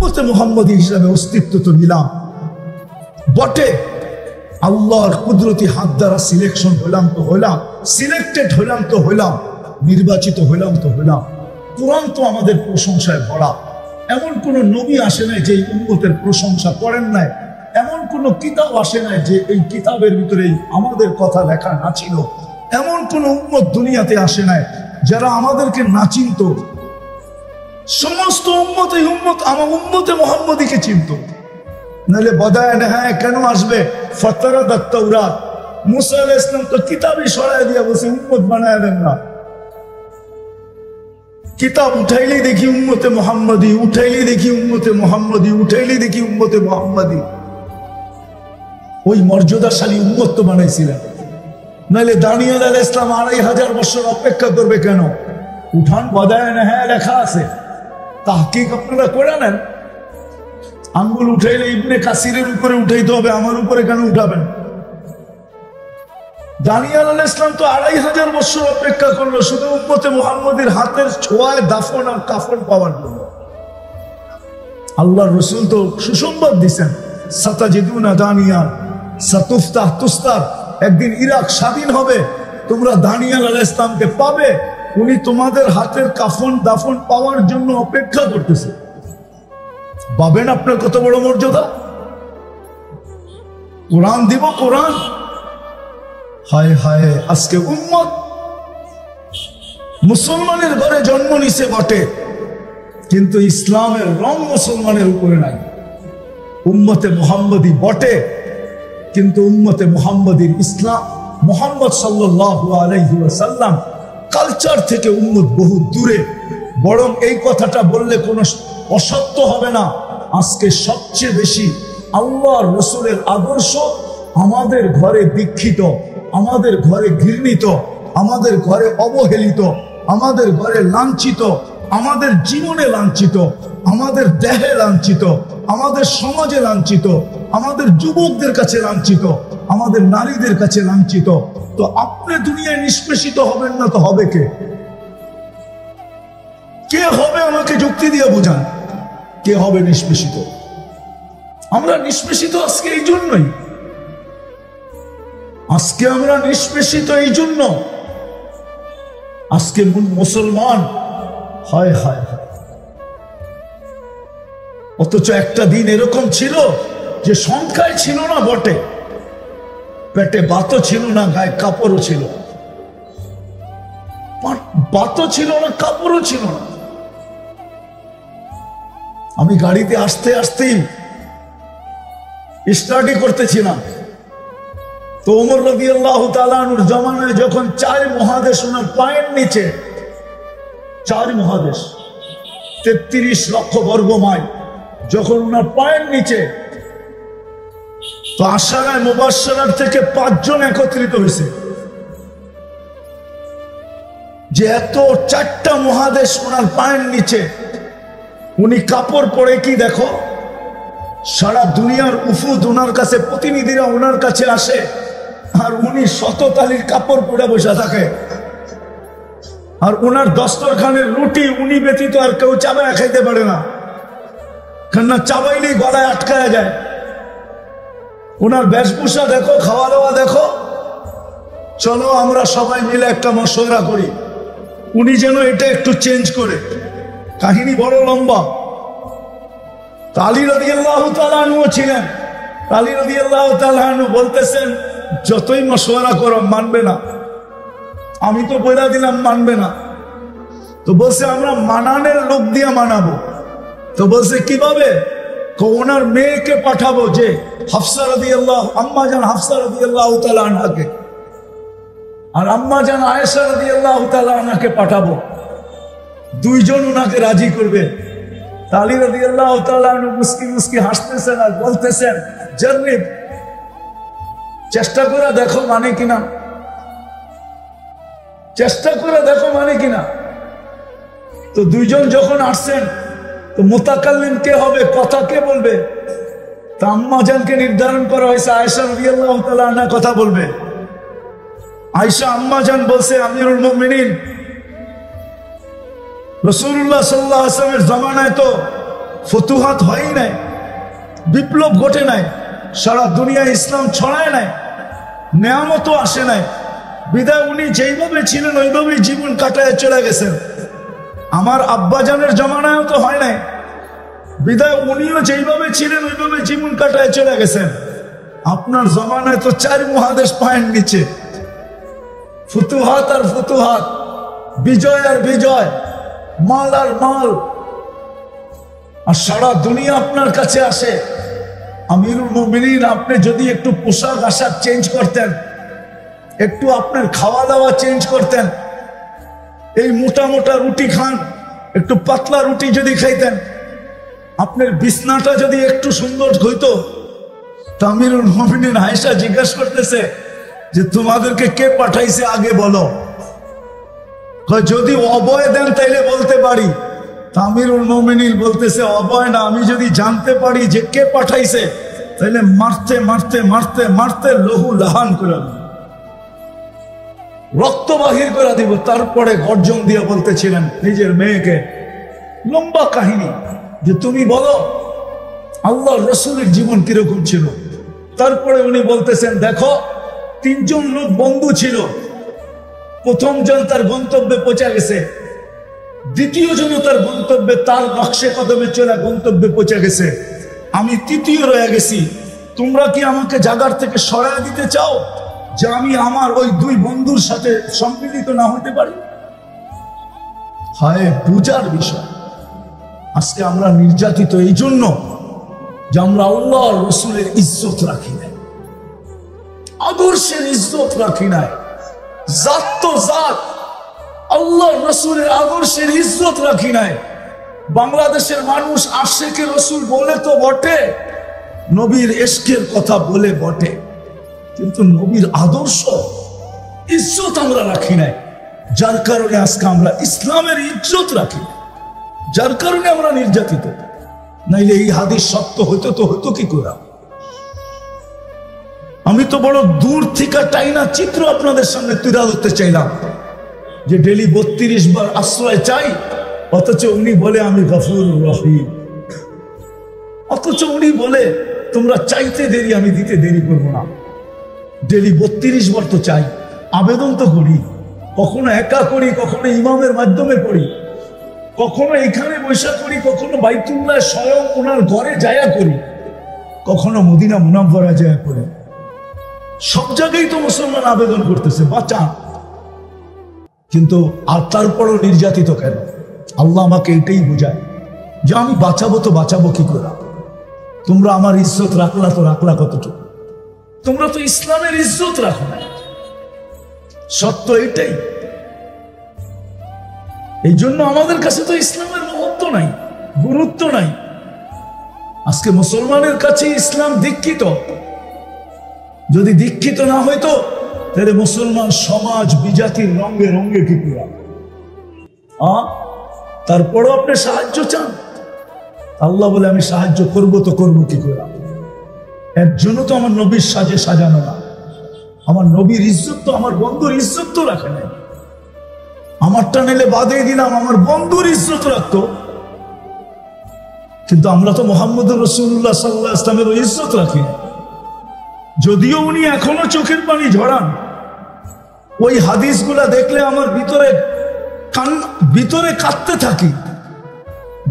উম্মতে মুহাম্মদী হিসাবে অস্তিত্ব তো নিলাম বটে, আল্লাহর কুদরতি হাত দ্বারা সিলেকশন হলাম তো হলাম, সিলেক্টেড হলাম তো হলাম, নির্বাচিত হলাম তো হলাম। কোরআন তো আমাদের প্রশংসায় ভরা। এমন কোন নবী আসে নাই যে এই উম্মতের প্রশংসা করেন নাই, এমন কোন কিতাব আসে নাই যে এই কিতাবের ভিতরে আমাদের কথা লেখা না ছিল, এমন কোন উম্মত দুনিয়াতে আসে নাই যারা আমাদেরকে না চিনত। সমস্ত উম্মত এই উম্মত আমার উম্মতে মুহাম্মদীকে চিনত, নাহলে বদায় না। হ্যাঁ, কেন আসবে? ফাতারাদাত তাওরাত, মুসা আলাইহিস সালাম তো কিতাবই সরায় দিয়া বসে উম্মত বানায় দেন না। কিতাব উঠাইলেই দেখি উম্মতে মুহাম্মদী, উঠাইলেই দেখি উম্মতে মুহাম্মদী, উঠাইলেই দেখি উম্মতে মুহাম্মদী। ওই মর্যাদাশালী উম্মত তো বানাইছিলেন, নাহলে দানিয়েল আলাইহিস সালাম 2500 বছর অপেক্ষা করবে কেন? উঠান বদায় না, হ্যাঁ লেখা আছে, তাহকিক আপনারা করে নেন। আঙ্গুল উঠাইলে ইবনে কাসিরের উপরে উঠাইতে হবে, আমার উপরে কেন উঠাবেন? দানিয়েল আলাইহিস সালাম তো 2500 বছর অপেক্ষা করলো শুধু উম্মতে মুহাম্মদের হাতের ছোঁয়ায় দাফন আর কাফন পাওয়ার জন্য। আল্লাহর রাসূল তো সুসংবাদ দিয়েছেন, সাতাজিদুনা দানিয়াল সাতুফতাহ তুস্তার, একদিন ইরাক স্বাধীন হবে, তোমরা দানিয়েল আলাইহিস সালামকে পাবে, উনি তোমাদের হাতের কাফন দাফন পাওয়ার জন্য অপেক্ষা করতেছে। পাবেন আপনার কত বড় মর্যাদা? কোরআন দিব, কোরআন। হায় হায়, আজকে উম্মত মুসলমানের ঘরে জন্ম নিছে বটে, কিন্তু ইসলামের রং মুসলমানের উপরে নাই। উম্মতে মুহাম্মদী বটে, কিন্তু উম্মতে মুহাম্মদীর ইসলাম মুহাম্মদ সাল্লাল্লাহু আলাইহি ওয়াসাল্লাম কালচার থেকে উম্মত বহু দূরে। বরং এই কথাটা বললে কোনো অসত্য হবে না, আজকে সবচেয়ে বেশি আল্লাহর রাসূলের আদর্শ আমাদের ঘরে দীক্ষিত, আমাদের ঘরে ঘৃণিত, আমাদের ঘরে অবহেলিত, আমাদের ঘরে লাঞ্ছিত, আমাদের জীবনে লাঞ্ছিত, আমাদের দেহে লাঞ্ছিত, আমাদের সমাজে লাঞ্ছিত, আমাদের যুবকদের কাছে লাঞ্ছিত, আমাদের নারীদের কাছে লাঞ্ছিত। তো আপনি দুনিয়ায় নিষ্পেষিত হবেন না তো হবে কে? কে হবে? আমাকে যুক্তি দিয়ে বোঝান, কে হবে নিষ্পেষিত? আমরা নিষ্পেষিত আজকে এই জন্যই, আজকে আমরা নিষ্পেষিত এই জন্য, আজকে মুসলমান। হায় হায় হায়, অথচ একটা দিন এরকম ছিল যে সংখ্যায় ছিল না বটে, পেটে বাতও ছিল না, গায়ে কাপড়ও ছিল, বাতও ছিল না, কাপড়ও ছিল না। আমি গাড়িতে আসতে আসতেই স্টাডি করতেছিলাম, তো ওমর রাদিয়াল্লাহু তাআলা আনহুর জামানায় যখন 4 মহাদেশ ওনার পায়ের নিচে, 4 মহাদেশ 33 লক্ষ বর্গ মাইল যখন ওনার পায়ের নিচে, তো আশারায়ে মুবাশশারার থেকে 5 জন একত্রিত হয়েছে যে এত 4টা মহাদেশ ওনার পায়ের নিচে, উনি কাপড় পরে কি দেখো, সারা দুনিয়ার উফুদ ওনার কাছে, প্রতিনিধিরা ওনার কাছে আসে, আর উনি শততালির কাপড় পরে বসে থাকে, আর ওনার দস্তরখানের রুটি উনি ব্যতীত আর কেউ চাবায় খাইতে পারে না, কেননা চাবাইলেই গলায় আটকায় যায়। ওনার বেশভূষা দেখো, খাওয়া দাওয়া দেখো। চলো আমরা সবাই মিলে একটা মশওয়ারা করি, উনি যেন এটা একটু চেঞ্জ করে। কাহিনী বড় লম্বা। আলী রাদিয়াল্লাহু তাআলা আনহু ছিলেন, আলী রাদিয়াল্লাহু তাআলা আনহু বলতেছেন, যতই মশওয়ারা করো মানবে না, আমি তো বলে দিলাম মানবে না। তো বলছে আমরা মানানের লোক দিয়ে মানাবো। তো বলছে কিভাবে? ওনার মেয়েকে পাঠাবো, যে হাফসা রাদিয়াল্লাহু, আম্মা জান হাফসা রাদিয়াল্লাহু তাআলা আনহাকে, আর আম্মা জান আয়েশা রাদিয়াল্লাহু তাআলা আনহাকে পাঠাবো, 2 জন ওনাকে রাজি করবে। আলী রাদিয়াল্লাহু তাআলা আনহু মুস্কি মুস্কি হাসতেছেন আর বলতেছেন, জাররিব, চেষ্টা করে দেখো মানে কিনা, চেষ্টা করে দেখো মানে কিনা। তো 2 জন যখন আসছেন, তো মুতাকাল্লিম কে হবে, কথা কে বলবে? তা আম্মা জানকে নির্ধারণ করা হয়েছে আয়েশা রাদিয়াল্লাহু তাআলা আনহা কথা বলবে। আয়েশা আম্মা জান বলছে, আমিরুল মুমিনিন রাসূলুল্লাহ সাল্লাল্লাহু আলাইহি ওয়াসাল্লামের জামানায় তো ফতুহাত হয় নাই, বিপ্লব ঘটে নাই, সারা দুনিয়া ইসলাম ছড়ায় নাই, নেয়ামতও আসে নাই। বিদায় উনি যেইভাবে ছিলেন ওইভাবেই জীবন কাটায় চলে গেছেন। আমার আব্বাজানের জমানায়ও তো হয় নাই, বিদায় উনিও যেইভাবে ছিলেন ওইভাবে জীবন কাটায় চলে গেছেন। আপনার জমানায় তো 4 মহাদেশ পায়ের নিচে, ফুতুহাত আর ফুতুহাত, বিজয় আর বিজয়, মাল আর মাল, আর সারা দুনিয়া আপনার কাছে আসে। আমিরুল মুমিনিন, আপনি যদি একটু পোশাক আশাক চেঞ্জ করতেন, একটু আপনার খাওয়া দাওয়া চেঞ্জ করতেন, এই মোটা মোটা রুটি খান, একটু পাতলা রুটি যদি খাইতেন, আপনার বিছনাটা যদি একটু সুন্দর হইতো। তো আমিরুল মুমিনিন আয়েশা জিজ্ঞাসা করতেছে যে তোমাদেরকে কে পাঠাইছে আগে বলো। যদি অভয় দেন তাইলে বলতে পারি। আমিরুল মুমিনিন বলতেছে অভয় না, আমি যদি জানতে পারি যে কে পাঠাইছে তাইলে মারতে মারতে মারতে মারতে লহু লাহান করে দিব, রক্ত বাহির করে দিব। তারপরে গর্জন দিয়ে বলতেছিলেন নিজের মেয়েকে, লম্বা কাহিনী, যে তুমি বলো আল্লাহ রসুলের জীবন কিরকম ছিল। তারপরে উনি বলতেছেন দেখো 3 জন লোক বন্ধু ছিল, প্রথম জন তার গন্তব্যে পৌঁছে গেছে, দ্বিতীয় জন তার গন্তব্যে তার নকশে কদমে চলে গন্তব্যে পৌঁছে গেছে, আমি তৃতীয় রয়ে গেছি। তোমরা কি আমাকে জায়গার থেকে সরায় দিতে চাও যে আমি আমার ওই 2 বন্ধুর সাথে সম্মিলিত না হতে পারি? হায় বুঝার বিষয়। আজকে আমরা নির্যাতিত এই জন্য যে আমরা আল্লাহ রসুলের ইজ্জত রাখি নাই, আদর্শের ইজ্জত রাখি নাই। জাত তো জাত, আল্লাহ রসুলের আদর্শের ইজ্জত রাখি নাই। বাংলাদেশের মানুষ আশেকে রসুল বলে তো বটে, নবীর এশকের কথা বলে বটে, কিন্তু নবীর আদর্শ ইজ্জত আমরা রাখি নাই। যার কারণে আজকে আমরা ইসলামের ইজ্জত রাখি, যার কারণে আমরা নির্যাতিত। নাইলে এই হাদিস সত্য হইতো তো হইতো কি করে? আমি তো বড় দূর থেকে টাইনা চিত্র আপনাদের সামনে তুলে ধরতে চাইলাম যে ডেলি 32 বার আশ্রয় চাই, অথচ উনি বলে আমি গফুর রহিম। অথচ উনি বলে তোমরা চাইতে দেরি, আমি দিতে দেরি করবো না। ডেলি 32 বার তো চাই, আবেদন তো করি, কখনো একা করি, কখনো ইমামের মাধ্যমে করি, কখনো এখানে বৈশা করি, কখনো বাইতুল্লাহ স্বয়ং ওনার ঘরে যায়া করি, কখনো মদিনা মুনাওয়ারা যায়া করি। সব জায়গায় তো মুসলমান আবেদন করতেছে বাঁচান, কিন্তু আর তারপরও নির্যাতিত কেন? আল্লাহ আমাকে এটাই বোঝায় যে আমি বাঁচাবো তো বাঁচাবো কি করে? তোমরা আমার ইজ্জত রাখলা তো রাখলা কতটুকু? তোমরা তো ইসলামের ইজ্জত রাখো না। সত্য এটাই। এই জন্য আমাদের কাছে তো ইসলামের মহত্ব নাই, গুরুত্ব নাই। আজকে মুসলমানের কাছে ইসলাম দীক্ষিত। যদি দীক্ষিত না হইতো তাহলে মুসলমান সমাজ বিজাতির রঙে রঙে কি পুরা। তারপরও আপনি সাহায্য চান, আল্লাহ বলে আমি সাহায্য করব তো করবো কি করে? এর জন্য তো আমার নবীর সাজে সাজানো না। আমার নবীর ইজ্জত তো, আমার বন্ধুর ইজ্জত তো রাখে নাই। আমারটা নিলে বাদে দিলাম, আমার বন্ধুর ইজ্জত রাখতো। কিন্তু আমরা তো মুহাম্মদুর রাসূলুল্লাহ সাল্লাল্লাহু আলাইহি ওয়াসাল্লামের ইজ্জত রাখি না। যদিও উনি এখনো চোখের পানি ঝরান, ওই হাদিসগুলা দেখলে আমার ভিতরে কাঁদতে থাকি।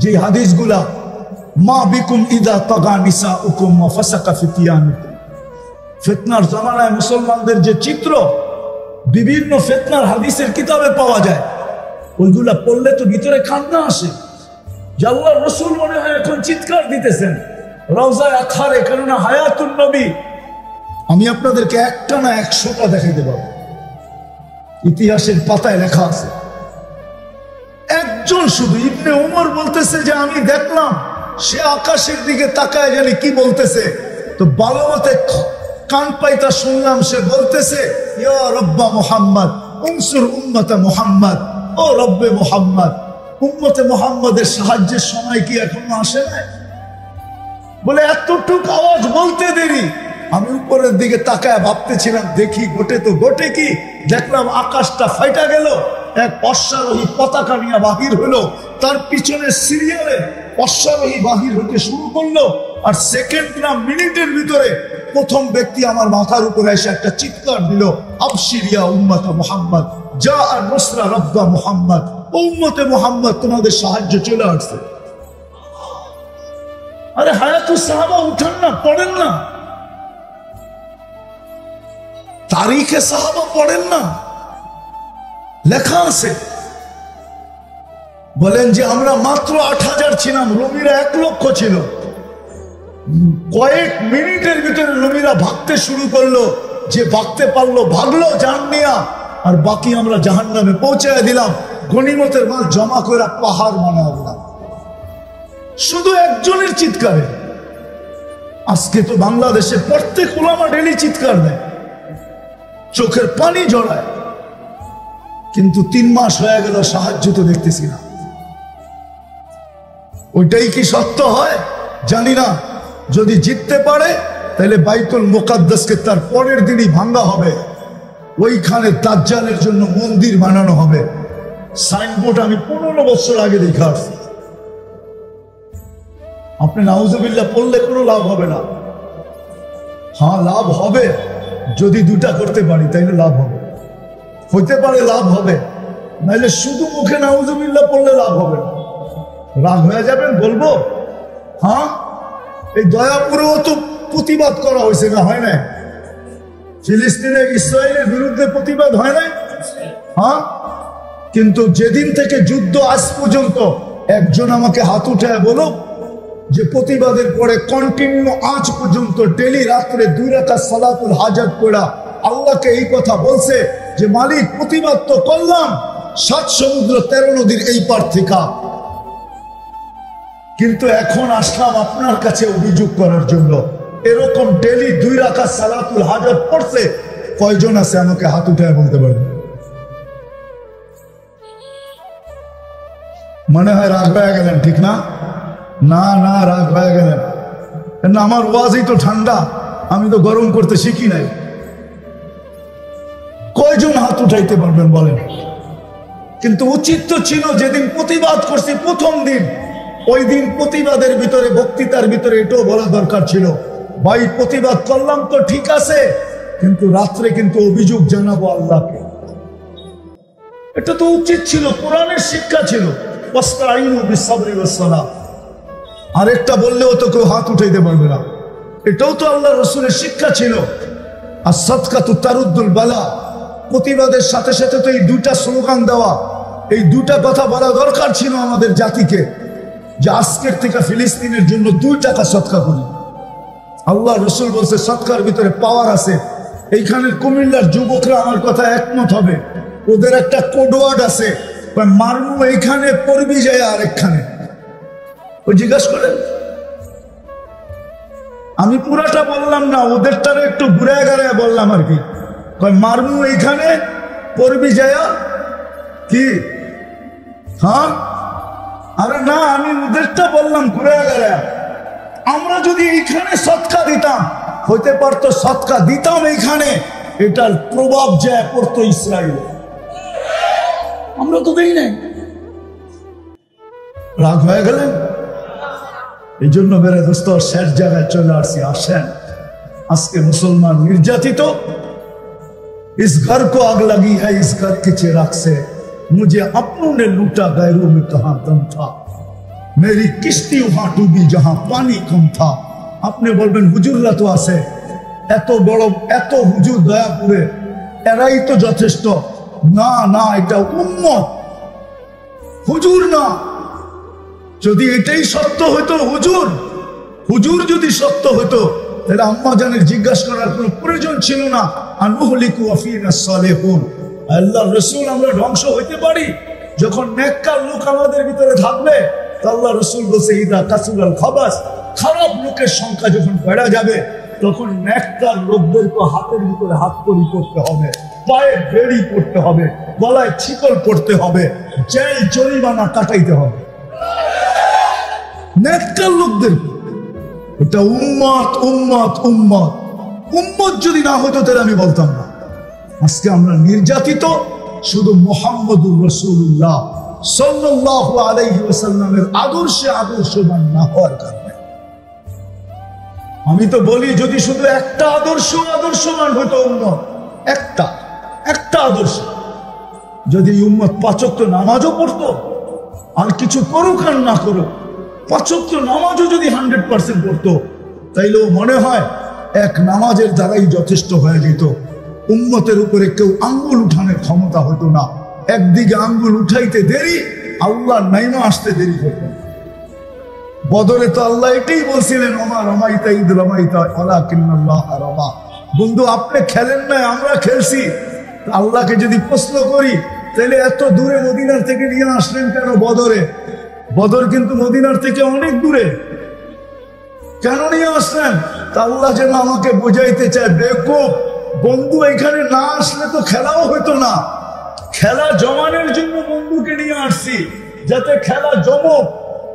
যে হাদিসগুলা মা বিকুম ইদা তাগা নিসাউকুম ওয়া ফাসাকা ফিতিয়ানুকুম, ফিতনার জামানায় মুসলমানদের যে চিত্র বিভিন্ন ফিতনার হাদিসের কিতাবে পাওয়া যায়, ওইগুলা পড়লে তো ভিতরে কান্না আসে। যে আল্লাহর রাসূল মনে হয় এখন চিৎকার দিতেছেন রওজায়ে আতহারে, কেননা হায়াতুন নবী। আমি আপনাদেরকে একটা না 100টা দেখাইতে পারবো, ইতিহাসের পাতায় লেখা আছে। একজন শুধু ইবনে উমর বলতেছে যে আমি দেখলাম সে আকাশের দিকে তাকায় জানি কি বলতেছে, তো ভালো মতে কান পাইতা শুনলাম সে বলতেছে ইয়া রব্বা মুহাম্মদ উনসুর উম্মতে মুহাম্মদ, ও রব্বে মুহাম্মদ, উম্মতে মুহাম্মদের সাহায্যের সময় কি এখনো আসে নাই? বলে এতটুক আওয়াজ বলতে দেরি। আমি উপরের দিকে তাকায় ভাবতেছিলাম দেখি ঘটে তো ঘটে কি, দেখলাম আকাশটা ফাইটা গেল, এক অশ্বারোহী পতাকা নিয়ে বাহির হলো, তার পিছনে সিরিয়ালে অশ্বারোহী বাহির হতে শুরু করলো, আর সেকেন্ড না মিনিটের ভিতরে প্রথম ব্যক্তি আমার মাথার উপরে এসে একটা চিৎকার দিল, আবশিরিয়া উম্মত মুহাম্মদ, যা আর নসরা রব্বা মুহাম্মদ, উম্মতে মুহাম্মদ, তোমাদের সাহায্য চলে আসছে। আরে হায়াতুস সাহাবা উঠান না, পড়েন না, তারিখে সাহাবা পড়েন না, লেখা আছে। বলেন যে আমরা মাত্র 8,000 ছিলাম, রুমিরা 1 লক্ষ ছিল। কয়েক মিনিটের ভিতরে রুমিরা ভাগতে শুরু করলো, যে ভাগতে পারলো ভাগলো জান নিয়া, আর বাকি আমরা জাহান্নামে পৌঁছায় দিলাম। গনিমতের মাল জমা করে পাহাড় বানায় দিলাম শুধু একজনের চিৎকারে। আজকে তো বাংলাদেশে প্রত্যেক উলামা ডেলি চিৎকার দেয়, চোখের পানি জড়ায়, কিন্তু 3 মাস হয়ে গেল সাহায্য তো দেখতেছি না। ওইটাই কি সত্য হয় জানি না। যদি জিততে পারে তাহলে বাইতুল মুকাদ্দাসকে তার পরের দিনই ভাঙ্গা হবে, ওইখানে দাজ্জালের জন্য মন্দির বানানো হবে। সাইনবোর্ড আমি 15 বছর আগে দেখে আসছি। আপনি নাউজুবিল্লাহ পড়লে কোনো লাভ হবে না। হ্যাঁ লাভ হবে, যদি 2টা করতে পারি তাইলে লাভ হবে, হইতে পারে লাভ হবে, নাইলে শুধু মুখে নাউজুবিল্লাহ পড়লে লাভ হবে না। রাগ হয়ে যাবেন বলবো? হ্যাঁ, এই দয়াপুরেও তো প্রতিবাদ করা হয়েছে না, হয় না? ফিলিস্তিনে ইসরায়েলের বিরুদ্ধে প্রতিবাদ হয় না? হ্যাঁ, কিন্তু যেদিন থেকে যুদ্ধ আজ পর্যন্ত একজন আমাকে হাত উঠায় বলো যে প্রতিবাদের পরে কন্টিনিউ আজ পর্যন্ত ডেলি রাত্রে 2 রাকাত সালাতুল হাজাত পড়া আল্লাহকে এই কথা বলছে যে মালিক প্রতিবাদ তো করলাম 7 সমুদ্র 13 নদীর এই পার থেকে, কিন্তু এখন আসলাম আপনার কাছে অভিযোগ করার জন্য। এরকম ডেলি 2 রাকাত সালাতুল হাজাত পড়ছে কয়জন আছে আমাকে হাত উঠায় বলতে পারবে? মনে হয় রাগ হয়ে গেলেন, ঠিক না? না না, রাগ হয়ে গেলেন না। আমার ওয়াজই তো ঠান্ডা, আমি তো গরম করতে শিখি নাই। কয়জন হাত উঠাইতে পারবেন বলেন? কিন্তু উচিত তো ছিল যেদিন প্রতিবাদ করছি প্রথম দিন, ওই দিন প্রতিবাদের ভিতরে বক্তৃতার ভিতরে এটাও বলা দরকার ছিল, ভাই প্রতিবাদ করলাম তো ঠিক আছে, কিন্তু রাত্রে কিন্তু অভিযোগ জানাবো আল্লাহকে। এটা তো উচিত ছিল, কোরআনের শিক্ষা ছিল। আরেকটা বললেও তো কেউ হাত উঠাইতে পারবে না, এটাও তো আল্লাহ রসুলের শিক্ষা ছিল। আর সাদকাতু তারুদ্দুল বালা, প্রতিবাদের সাথে সাথে তো এই 2টা স্লোগান দেওয়া, এই 2টা কথা বলা দরকার ছিল আমাদের জাতিকে, যে আজকের থেকে ফিলিস্তিনের জন্য 2 টাকা সদকা করি। আল্লাহ রসুল বলছে সদকার ভিতরে পাওয়ার আছে। এইখানের কুমিল্লার যুবকরা আমার কথা একমত হবে, ওদের একটা কোডওয়ার্ড আছে, মারমু এইখানে পড়বি যায় আরেকখানে। ওই জিজ্ঞাসা করেন, আমি পুরাটা বললাম না, ওদেরটারে একটু ঘুরে গেড়ায় বললাম আর কি। মারমু এইখানে পড়বি যায় কি? হ্যাঁ, আরে না, আমি ওদেরটা বললাম ঘুরে গেড়ায়। আমরা যদি এইখানে সৎকা দিতাম, হইতে পারতো সৎকা দিতাম এইখানে, এটার প্রভাব যায় পড়তো ইসরায়েল। আমরা তো দেই নাই। রাগ হয়ে গেলেন? এই জন্য মেরে দোস্ত শেষ জায়গায় চলে আসছি। আসেন, আজকে মুসলমান নির্যাতিত, इस घर को आग लगी है, इस घर के चिराग से मुझे अपनों ने लूटा, गैरों में कहां दम था, मेरी किश्ती वहां डूबी जहां पानी कम था। আপনি বলবেন হুজুররা তো আছে, এত বড় এত হুজুর দয়াপুরে, এরাই তো যথেষ্ট। না না, এটা উম্মত, হুজুর না। যদি এটাই সত্য হতো, হুজুর যদি সত্য হতো, তাহলে আম্মা জানের জিজ্ঞাসা করার কোনো প্রয়োজন ছিল না। আনুহলিকু ওয়াফিনা সালেহুন, আল্লাহর রাসূল আমরা ধ্বংস হইতে পারি যখন নেককার লোক আমাদের ভিতরে থাকবে। আল্লাহ রাসূল বলেছে ইদা কাসুরাল খাবাস, খারাপ লোকের সংখ্যা যখন বেড়ে যাবে, তখন নেককার লোকদেরকে হাতের ভিতরে হাত কড়ি করতে হবে, পায়ে বেড়ি করতে হবে, গলায় ছিকল পড়তে হবে, জেল জরিমানা কাটাইতে হবে নেককার লোকদের। এটা উম্মত উম্মত উম্মত উম্মত যদি না হতো তাহলে আমি বলতাম না। আজকে আমরা নির্যাতিত, শুধু মুহাম্মদুর রাসূলুল্লাহ সাল্লাল্লাহু আলাইহি ওয়াসাল্লামের আদর্শে আদর্শবান না হওয়ার কারণে। আমি তো বলি যদি শুধু একটা আদর্শবান হতো উম্মত, একটা আদর্শ, যদি উম্মত 5 ওয়াক্ত নামাজও পড়তো, আর কিছু করুক আর না করুক, 5 ওয়াক্ত নামাজও যদি 100% পড়তো, তাইলেও মনে হয় এক নামাজের দ্বারাই যথেষ্ট হয়ে যেত। উম্মতের উপরে কেউ আঙ্গুল উঠানোর ক্ষমতা হতো না। একদিকে আঙ্গুল উঠাইতে দেরি, আল্লাহ নাইমা আসতে দেরি করতেন। বদরে তো আল্লাহ এটাই বলছিলেন, ওমা রমাইতা ইদ রমাইতা ওয়ালাকিন্নাল্লাহ রমা। বন্ধু আপনি খেলেন না, আমরা খেলছি। আল্লাহকে যদি প্রশ্ন করি, তাহলে এত দূরে মদিনার থেকে নিয়ে আসলেন কেন বদরে? বদর কিন্তু মদিনার থেকে অনেক দূরে, কেন নিয়ে আসলেন? তা আল্লাহ যেন আমাকে বোঝাইতে চায়, বেকুব বন্ধু এখানে না আসলে তো খেলাও হতো না। খেলা জমানের জন্য বন্ধুকে নিয়ে আসছি, যাতে খেলা জমক।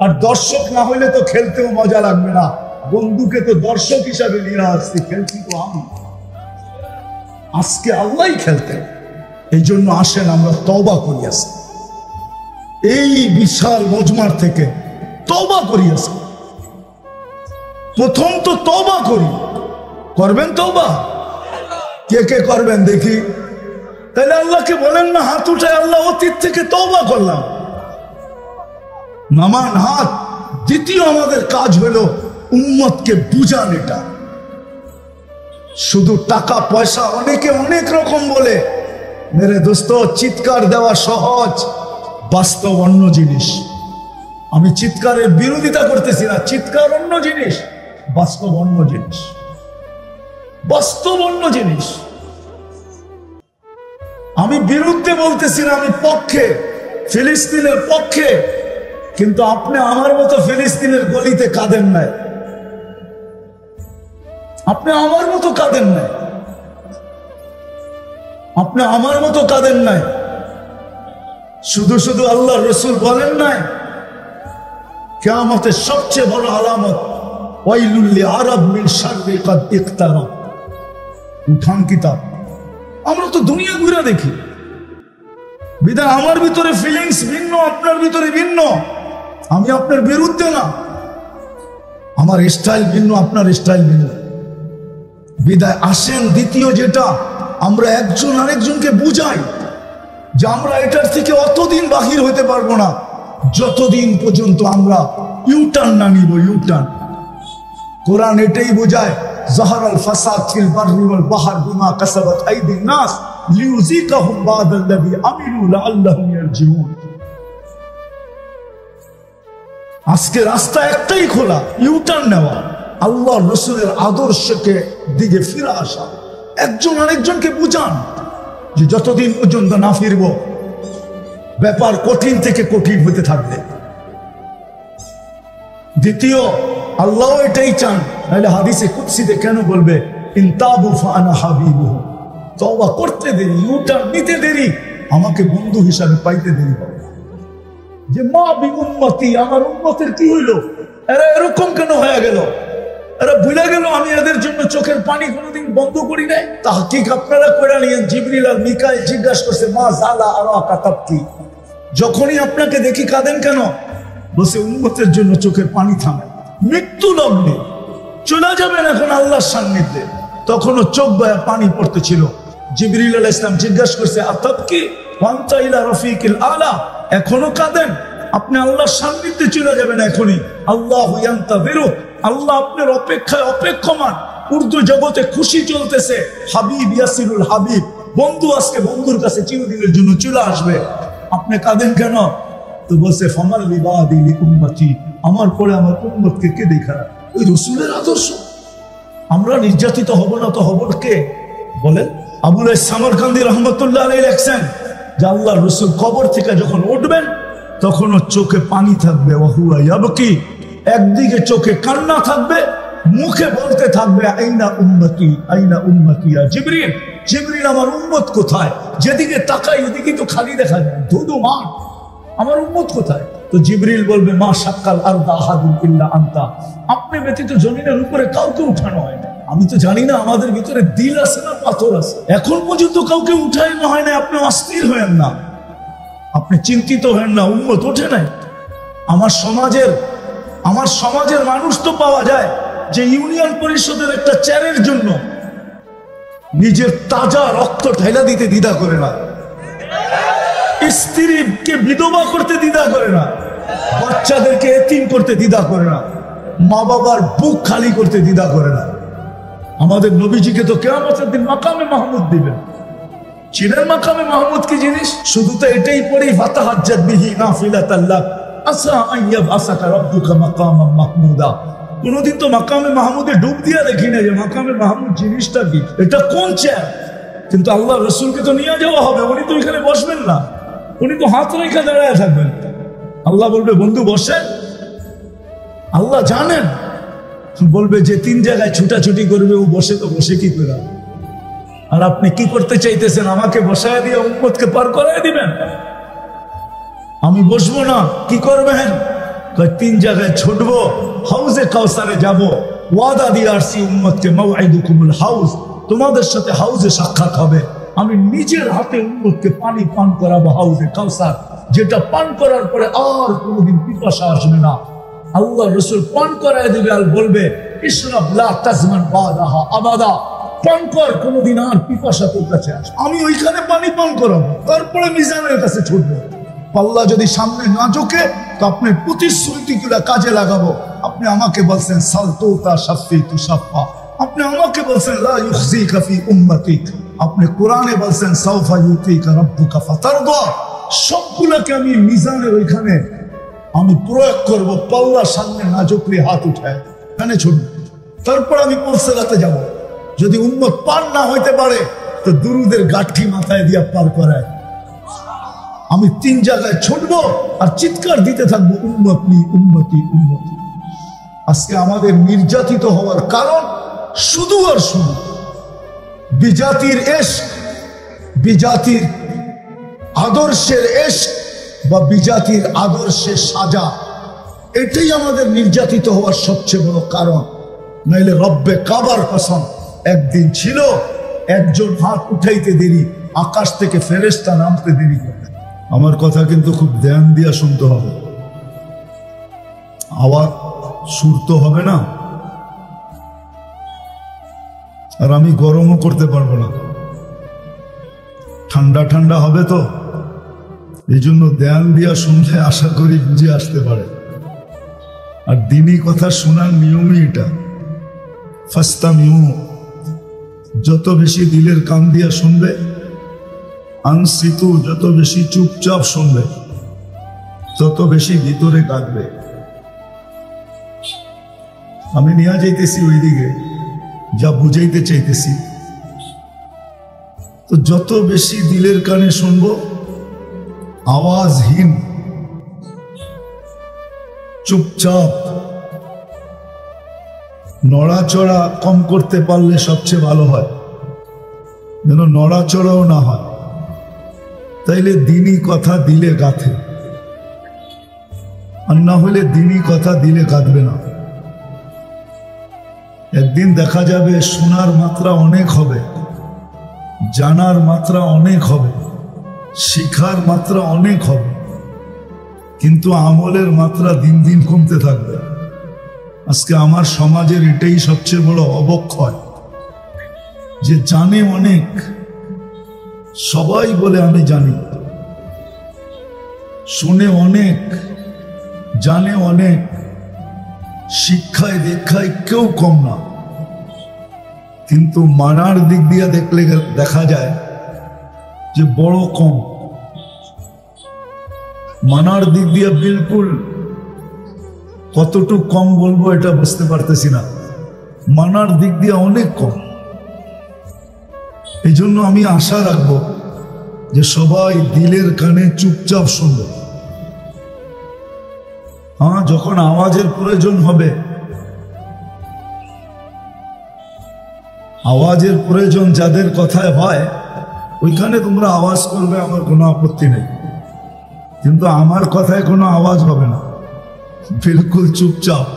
আর দর্শক না হইলে তো খেলতেও মজা লাগবে না। বন্ধুকে তো দর্শক হিসাবে নিয়ে আসছি, খেলছি তো আমি। আজকে আল্লাহই খেলতেন। এই জন্য আসেন আমরা তওবা করি, আসি এই বিশাল মজমার থেকে তওবা করি। আসি প্রথম তো তওবা করি। করবেন তওবা? কে কে করবেন দেখি? তাহলে আল্লাহকে বলেন না, হাত উঠায়, আল্লাহ অতীত থেকে তওবা করলাম। নামান হাত। দ্বিতীয় আমাদের কাজ হলো উম্মতকে বুঝান। এটা শুধু টাকা পয়সা, অনেকে অনেক রকম বলে। মেরে দোস্ত, চিৎকার দেওয়া সহজ, বাস্তব অন্য জিনিস। আমি চিৎকারের বিরোধিতা করতেছি না, চিৎকার অন্য জিনিস, বাস্তব অন্য জিনিস, বাস্তব অন্য জিনিস। আমি বিরুদ্ধে বলতেছি না, আমি পক্ষে, ফিলিস্তিনের পক্ষে। কিন্তু আপনি আমার মতো ফিলিস্তিনের গলিতে কাঁদেন নাই, আপনি আমার মতো কাঁদেন নাই, আপনি আমার মতো কাঁদেন নাই। শুধু শুধু আল্লাহ রসুল বলেন নাই, কিয়ামতের সবচেয়ে বড় আলামত ওয়াইলুল লিআরাব মিন শাররি কাদ ইকতারাব। উঠান কিতাব। আমরা তো দুনিয়া ঘুরে দেখি, বিধায় আমার ভিতরে ফিলিংস ভিন্ন, আপনার ভিতরে ভিন্ন। আমি আপনার বিরুদ্ধে না, আমার স্টাইল ভিন্ন, আপনার স্টাইল ভিন্ন। বিধায় আসেন দ্বিতীয় যেটা, আমরা একজন আরেকজনকে বুঝাই যে আমরা এটার থেকে অতদিন বাহির হতে পারবো না যতদিন পর্যন্ত আমরা ইউটার্ন না নিব। ইউটার্ন কোরআন এটাই বোঝায়, যাহারাল ফাসাদ ফিল বাররি ওয়াল বাহর বিমা কাসাবাত আইদিন নাস লিউযিকাহুম বা'দাল্লাযী আমিলু লাআল্লাহুম ইয়ারজিউন। আজকে রাস্তা একটাই খোলা, ইউটার্ন নেওয়া, আল্লাহ রসুলের আদর্শকে দিকে ফিরে আসা। একজন আরেকজনকে বুঝান যে যতদিন পর্যন্ত না ফিরব, ব্যাপার কঠিন থেকে কঠিন হতে থাকবে। দ্বিতীয়, আল্লাহ এটাই চান, নাহলে হাদিসে কুদসিতে কেন বলবে ইনতাবু ফাআনা হাবিবুহু? তওবা করতে দেরি, ইউটার্ন নিতে দেরি, আমাকে বন্ধু হিসাবে পাইতে দেরি হবে। যে মা বি উম্মতি, আমার উম্মতের কি হইল, এরা এরকম কেন হয়ে গেল, এরা ভুলে গেল আমি এদের জন্য চোখের পানি কোনোদিন বন্ধ করি নাই। তাহকিক আপনারা করে নিয়েন। জিবরিল আর মিকাইল জিজ্ঞাসা করছে, মা জালা আরাকা তাবকি, যখনই আপনাকে দেখি কাঁদেন কেন? বসে উম্মতের জন্য চোখের পানি থামে। মৃত্যু লগ্নে চলে যাবেন এখন আল্লাহর সান্নিধ্যে, তখনও চোখ বয়া পানি পড়তেছিল। জিবরিল আলাইহিস সালাম জিজ্ঞাসা করছে, আতাবকি ওয়ান্তা ইলা রফিকিল আলা, এখনো কাঁদেন? আপনি আল্লাহর সান্নিধ্যে চলে যাবেন এখনই। আল্লাহু ইয়ান্তাযিরু, আল্লাহ আপনার অপেক্ষায় অপেক্ষমান। উর্দু জগতে খুশি চলতেছে, হাবিব ইয়াসিরুল হাবিব, বন্ধু আজকে বন্ধুর কাছে চিরদিনের জন্য চলে আসবে। আপনি কাঁদেন কেন? তো বলছে ফামাল লিবাদি লিউম্মতি, আমার পরে আমার উম্মতকে কে দেখারা? ওই রাসূলের আদর্শ। আমরা নির্যাতিত হব না তো হব কে বলেন? আবুল সামরকান্দি রহমতুল্লাহ আলাইহি লেখছেন যে আল্লাহর রাসূল কবর থেকে যখন উঠবেন তখনও চোখে পানি থাকবে, ওয়াহুয়া ইয়াবকি, একদিকে চোখে কান্না থাকবে, মুখে বলতে থাকবে আইনা উম্মতি, আইনা উম্মতি ইয়া জিবরিল, জিবরিল আমার উম্মত কোথায়? যেদিকে তাকাই ওদিকে তো খালি দেখা যায়, ধুধু মাঠ, আমার উম্মত কোথায়? তো জিবরিল বলবে মা শাক্কাল আরদা আহাদুন ইল্লা আনতা, আপনি ব্যতীত জমিনের উপরে কাউকে উঠানো হয় না। আমি তো জানি না আমাদের ভিতরে দিল আছে না পাথর আছে। এখন পর্যন্ত কাউকে উঠানো হয় না। আপনি অস্থির হয়েন না, আপনি চিন্তিত হয়েন না, উম্মত ওঠে নাই। আমার সমাজের মানুষ তো পাওয়া যায় যে ইউনিয়ন পরিষদের একটা চেয়ারের জন্য নিজের তাজা রক্ত ঢেলা দিতে দ্বিধা করে না, স্ত্রীকে বিধবা করতে দ্বিধা করে না, বাচ্চাদেরকে এতিম করতে দ্বিধা করে না, মা বাবার বুক খালি করতে দ্বিধা করে না। আমাদের নবীজিকে তো কিয়ামতের দিন মাকামে মাহমুদ দিবেন। চিনেন মাকামে মাহমুদ কি জিনিস? শুধু তো এটাই পড়ি, ফাতাহাজ্জাত বিহি নাফিলাতাল লাক আসা আন ইয়াবআসাকা রাব্বুকা মাকামান মাহমুদা। কোনদিন তো মাকামে মাহমুদে ডুব দিয়া দেখি না যে মাকামে মাহমুদ জিনিসটা কি, এটা কোন চেয়ার। কিন্তু আল্লাহ রসুলকে তো নিয়ে যাওয়া হবে, উনি তো এখানে বসবেন না, উনি তো হাত রেখে দাঁড়ায় থাকবেন। আল্লাহ বলবে বন্ধু বসেন, আল্লাহ জানেন, বলবে যে 3 জায়গায় ছুটাছুটি করবে ও বসে, তো বসে কি করে? আর আপনি কি করতে চাইতেছেন? আমাকে বসায় দিয়ে উম্মতকে পার করায় দিবেন? আমি বসবো না, কি করবেন? 3 জায়গায় ছুটবো, হাউজে কাউসারে যাব, ওয়াদা দিয়ে আসছি উম্মতকে, মাওয়াইদুকুমুল হাউজ, তোমাদের সাথে হাউজে সাক্ষাৎ হবে। আমি নিজের হাতে উম্মতকে পানি পান করাবো হাউজে কাউসার, যেটা পান করার পরে আর কোনোদিন পিপাসা আসবে না। আল্লাহ রসুল পান করায় দিবে আর বলবে ইশরাব লা তাজমান বাদাহা আবাদা, পান কর, কোনোদিন আর পিপাসা তোর কাছে আসবে। আমি ওইখানে পানি পান করাবো, তারপরে মিজানের কাছে ছুটবো। পাল্লা যদি সামনে না ঝোঁকে তো আপনার প্রতিশ্রুতিগুলা কাজে লাগাবো। আপনি আমাকে বলছেন সালতুতা শাফিতু শাফা, আপনি আমাকে বলছেন লা ইউখজিকা ফি উম্মতিক, আপনি কোরআনে বলছেন সাউফা ইউতিকা রাব্বুকা ফাতারদা। সবগুলোকে আমি মিজানের ওইখানে আমি প্রয়োগ করব। পাল্লার সামনে না ঝুঁকলে হাত উঠায় এখানে ছুটব, তারপর আমি পৌঁছাতে যাব। যদি উম্মত পার না হইতে পারে তো দুরুদের গাঠি মাথায় দিয়া পার করায়। আমি 3 জায়গায় ছুটবো আর চিৎকার দিতে থাকবো উম্মতি উম্মতি উম্মতি। আজকে আমাদের নির্যাতিত হওয়ার কারণ শুধু আর শুধু বিজাতির ইশক, বিজাতির আদর্শের ইশক বা বিজাতির আদর্শের সাজা, এটাই আমাদের নির্যাতিত হওয়ার সবচেয়ে বড় কারণ। নাইলে রব্বে কাবার কসম, একদিন ছিল একজন হাত উঠাইতে দেরি, আকাশ থেকে ফেরেশতা নামতে দেরি করে। আমার কথা কিন্তু খুব ধ্যান দিয়া শুনতে হবে, আওয়াজ সুর তো হবে না, আর আমি গরমও করতে পারবো না, ঠান্ডা ঠান্ডা হবে তো। এই জন্য ধ্যান দিয়া শুনলে আশা করি বুঝে আসতে পারে। আর দিনই কথা শোনার নিয়মই এটা, ফাস্তামিউ, যত বেশি দিলের কান দিয়া শুনবে, আনসিতু, যত বেশি চুপচাপ শুনবে তত বেশি ভিতরে কাঁদবে। আমি নিয়ে যাইতেছি ওইদিকে, যা বুঝাইতে চাইতেছি। তো যত বেশি দিলের কানে শুনবো, আওয়াজহীন চুপচাপ, নড়াচড়া কম করতে পারলে সবচেয়ে ভালো হয়, যেন নড়াচড়াও না হয়। তাইলে দিনই কথা দিলে গাঁথে, আর না হলে দিনই কথা দিলে গাঁথবে না। একদিন দেখা যাবে শোনার মাত্রা অনেক হবে, জানার মাত্রা অনেক হবে, শিখার মাত্রা অনেক হবে, কিন্তু আমলের মাত্রা দিন দিন কমতে থাকবে। আজকে আমার সমাজের এটাই সবচেয়ে বড় অবক্ষয়, যে জানে অনেক, সবাই বলে আমি জানি, শুনে অনেক, জানে অনেক, শিক্ষায় দীক্ষায় কেউ কম না, কিন্তু মানার দিক দিয়ে দেখলে দেখা যায় যে বড় কম। মানার দিক দিয়ে বিলকুল কতটুকু কম বলবো এটা বুঝতে পারতেছি না, মানার দিক দিয়ে অনেক কম। এই জন্য আমি আশা রাখবো যে সবাই দিলের কানে চুপচাপ শুনবে। হ্যাঁ, যখন আওয়াজের প্রয়োজন হবে, আওয়াজের প্রয়োজন যাদের কথায় হয়, ওইখানে তোমরা আওয়াজ করবে, আমার কোনো আপত্তি নেই। কিন্তু আমার কথায় কোনো আওয়াজ হবে না, বিলকুল চুপচাপ।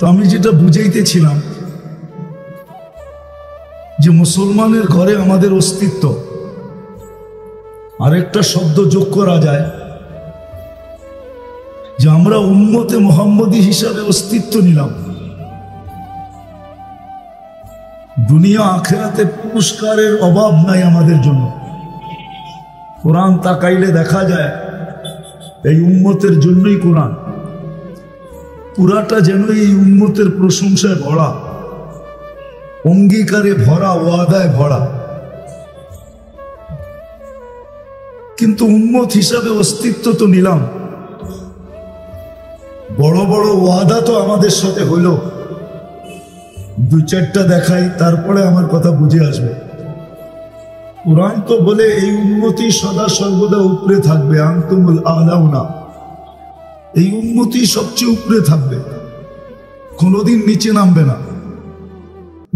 তো আমি যেটা বুঝাইতেছিলাম যে মুসলমানের ঘরে আমাদের অস্তিত্ব, আরেকটা শব্দ যোগ করা যায় যে আমরা উম্মতে মুহাম্মদী হিসাবে অস্তিত্ব নিলাম। দুনিয়া আখিরাতে পুরস্কারের অভাব নাই আমাদের জন্য। কোরআন তাকাইলে দেখা যায় এই উম্মতের জন্যই কোরআন, পুরাটা যেন এই উম্মতের প্রশংসায় ভরা, অঙ্গীকারে ভরা, ওয়াদায় ভরা। কিন্তু উম্মত হিসাবে অস্তিত্ব তো নিলাম, বড় বড় ওয়াদা তো আমাদের সাথে হইল। দুই চারটা দেখাই, তারপরে আমার কথা বুঝে আসবে। কোরআন তো বলে এই উম্মতি সদা সর্বদা উপরে থাকবে, আনতুমুল আলাউনা, এই উম্মতি সবচেয়ে উপরে থাকবে, কোনোদিন নিচে নামবে না।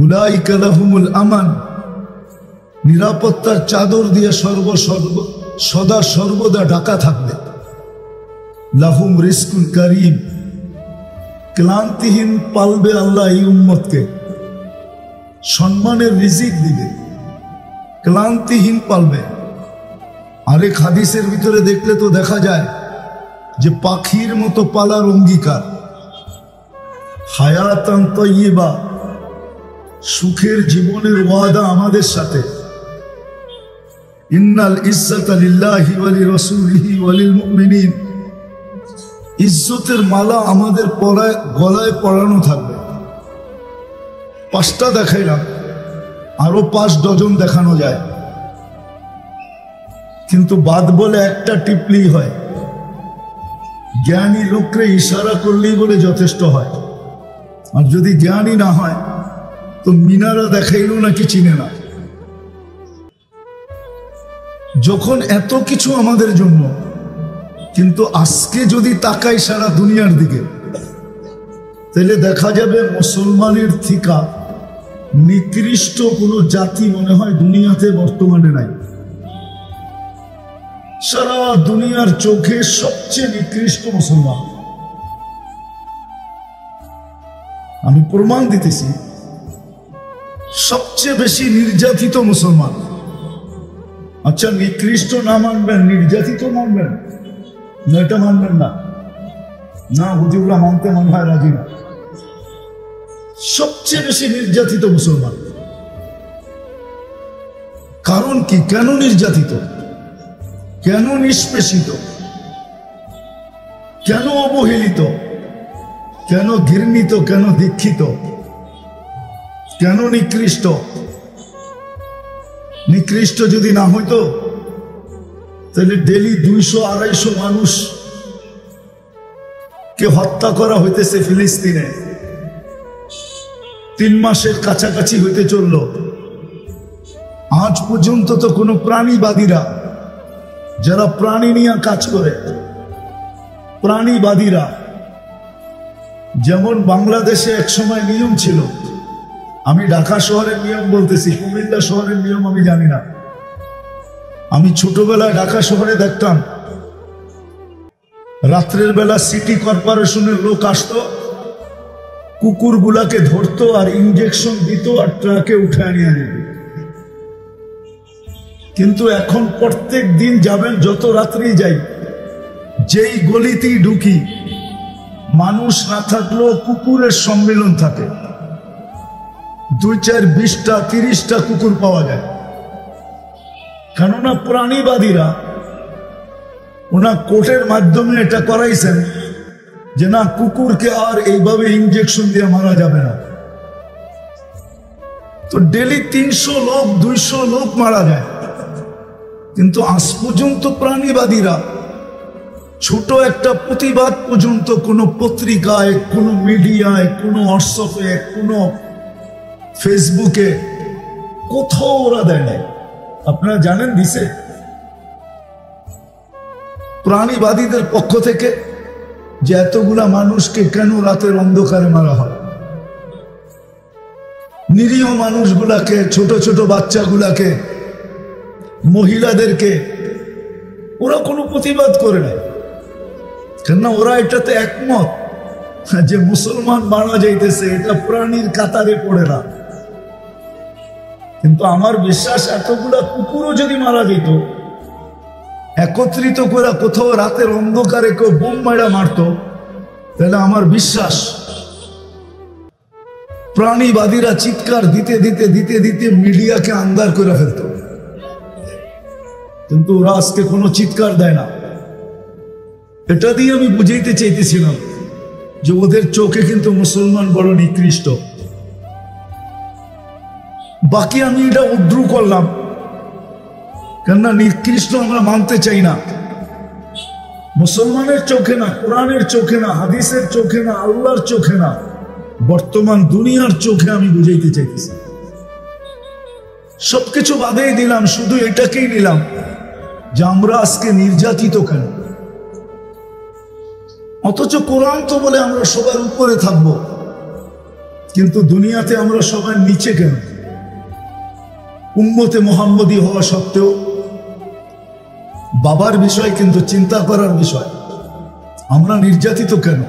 উলাইকা লাহুমুল আমান, নিরাপত্তার চাদর দিয়ে সদা সর্বদা ঢাকা থাকবে। লাহুম রিজকুন কারীম, ক্লান্তিহীন পালবে আল্লাহ এই উম্মতকে, সম্মানের রিজিক দিবে, ক্লান্তিহীন পালবে। আরেক হাদিসের ভিতরে দেখলে তো দেখা যায় যে পাখির মতো পালার অঙ্গীকার, হায়াতান তাইয়্যিবা, সুখের জীবনের ওয়াদা আমাদের সাথে। ইন্নাল ইজ্জাতা লিল্লাহি ওয়া লিরাসূলিহি ওয়া লিল মুমিনিন, ইজ্জতের মালা আমাদের গলায় পরানো থাকবে। 5টা দেখাইলাম, আরো 5 ডজন দেখানো যায়, কিন্তু বাদ বলে একটা টিপলেই হয়। জ্ঞানী লোককে ইশারা করলেই বলে যথেষ্ট হয়। আর যদি জ্ঞানী না হয় তো মিনারা দেখাইল নাকি চিনে না। যখন এত কিছু আমাদের জন্য, কিন্তু আজকে যদি তাকাই সারা দুনিয়ার দিকে, তাহলে দেখা যাবে মুসলমানের থিকা নিকৃষ্ট কোনো জাতি মনে হয় দুনিয়াতে বর্তমানে নাই। সারা দুনিয়ার চোখে সবচেয়ে নিকৃষ্ট মুসলমান। আমি প্রমাণ দিতেছি, সবচেয়ে বেশি নির্যাতিত মুসলমান। আচ্ছা, নিকৃষ্ট না মানবেন, নির্যাতিত মানবেন না? এটা মানবেন না? না, হুজুররা মানতে মনে হয় রাজি না। সবচেয়ে বেশি নির্যাতিত মুসলমান। কারণ কি? কেন নির্যাতিত, কেন নিষ্পেষিত, কেন অবহেলিত, কেন ঘৃণিত, কেন দীক্ষিত, কেন নিকৃষ্ট? নিকৃষ্ট যদি না হইতো তাহলে ডেলি 200-250 মানুষ কে হত্যা করা হইতেছে ফিলিস্তিনে। 3 মাসের কাছাকাছি হইতে চলল, আজ পর্যন্ত তো কোনো প্রাণীবাদীরা, যারা প্রাণী নিয়ে কাজ করে, প্রাণীবাদীরা, যেমন বাংলাদেশে এক সময় নিয়ম ছিল, আমি ঢাকা শহরের নিয়ম বলতেছি, কুমিল্লা শহরের নিয়ম আমি জানি না। আমি ছোটবেলায় ঢাকা শহরে দেখতাম রাত্রের বেলা সিটি কর্পোরেশনের লোক আসতো, কুকুরগুলাকে ধরতো আর ইঞ্জেকশন দিত আর ট্রাকে উঠায় নিয়ে যেত। কিন্তু এখন প্রত্যেক দিন যাবেন, যত রাত্রেই যাই, যেই গলিতেই ঢুকি, মানুষ না থাকলেও কুকুরের সম্মেলন থাকে। 2, 4, 20টা 30টা কুকুর পাওয়া যায়। কেননা প্রাণীবাদীরা ওনা কোর্টের মাধ্যমে এটা করাইছেন যে না, কুকুরকে আর এইভাবে ইঞ্জেকশন দিয়ে মারা যাবে না। তো ডেলি 300 লোক 200 লোক মারা যায়। কিন্তু আজ পর্যন্ত প্রাণীবাদীরা ছোট একটা প্রতিবাদ পর্যন্ত কোনো পত্রিকায়, কোনো মিডিয়ায়, কোনো হোয়াটসঅ্যাপে, কোনো ফেসবুকে কোথাও ওরা দেয় নাই। আপনারা জানেন দিছে? প্রাণীবাদীদের পক্ষ থেকে যে এতগুলা মানুষকে কেন রাতের অন্ধকারে মারা হয়, নিরীহ মানুষগুলাকে, ছোট ছোট বাচ্চাগুলাকে, মহিলাদেরকে, ওরা কোনো প্রতিবাদ করে নাই। কেননা ওরা এটাতে একমত যে মুসলমান মারা যাইতেছে এটা প্রাণীর কাতারে পড়ে না। কিন্তু আমার বিশ্বাস এতগুলা কুকুরও যদি মারা যেত, একত্রিত করে কোথাও রাতের অন্ধকারে কেউ বোম মারা মারত, তাহলে আমার বিশ্বাস প্রাণীবাদীরা চিৎকার দিতে দিতে দিতে দিতে মিডিয়াকে আন্ধার করে ফেলত। কিন্তু ওরা আজকে কোনো চিৎকার দেয় না। এটা দিয়ে আমি বুঝাইতে চাইতেছিলাম যে ওদের চোখে কিন্তু মুসলমান বড় নিকৃষ্ট। বাকি আমি এটা উদ্রু করলাম, কেননা নিকৃষ্ট আমরা মানতে চাই না। মুসলমানের চোখে না, কোরআনের চোখে না, হাদিসের চোখে না, আল্লাহর চোখে না, বর্তমান দুনিয়ার চোখে আমি বুঝাইতে চাইতেছি। সবকিছু বাদেই দিলাম, শুধু এটাকেই নিলাম যে আমরা আজকে নির্যাতিত কেন। অথচ কোরআন তো বলে আমরা সবার উপরে থাকবো, কিন্তু দুনিয়াতে আমরা সবার নিচে কেন? উম্মতে মুহাম্মদী হওয়া সত্ত্বেও বাবার বিষয় কিন্তু চিন্তা করার বিষয়, আমরা নির্যাতিত কেন?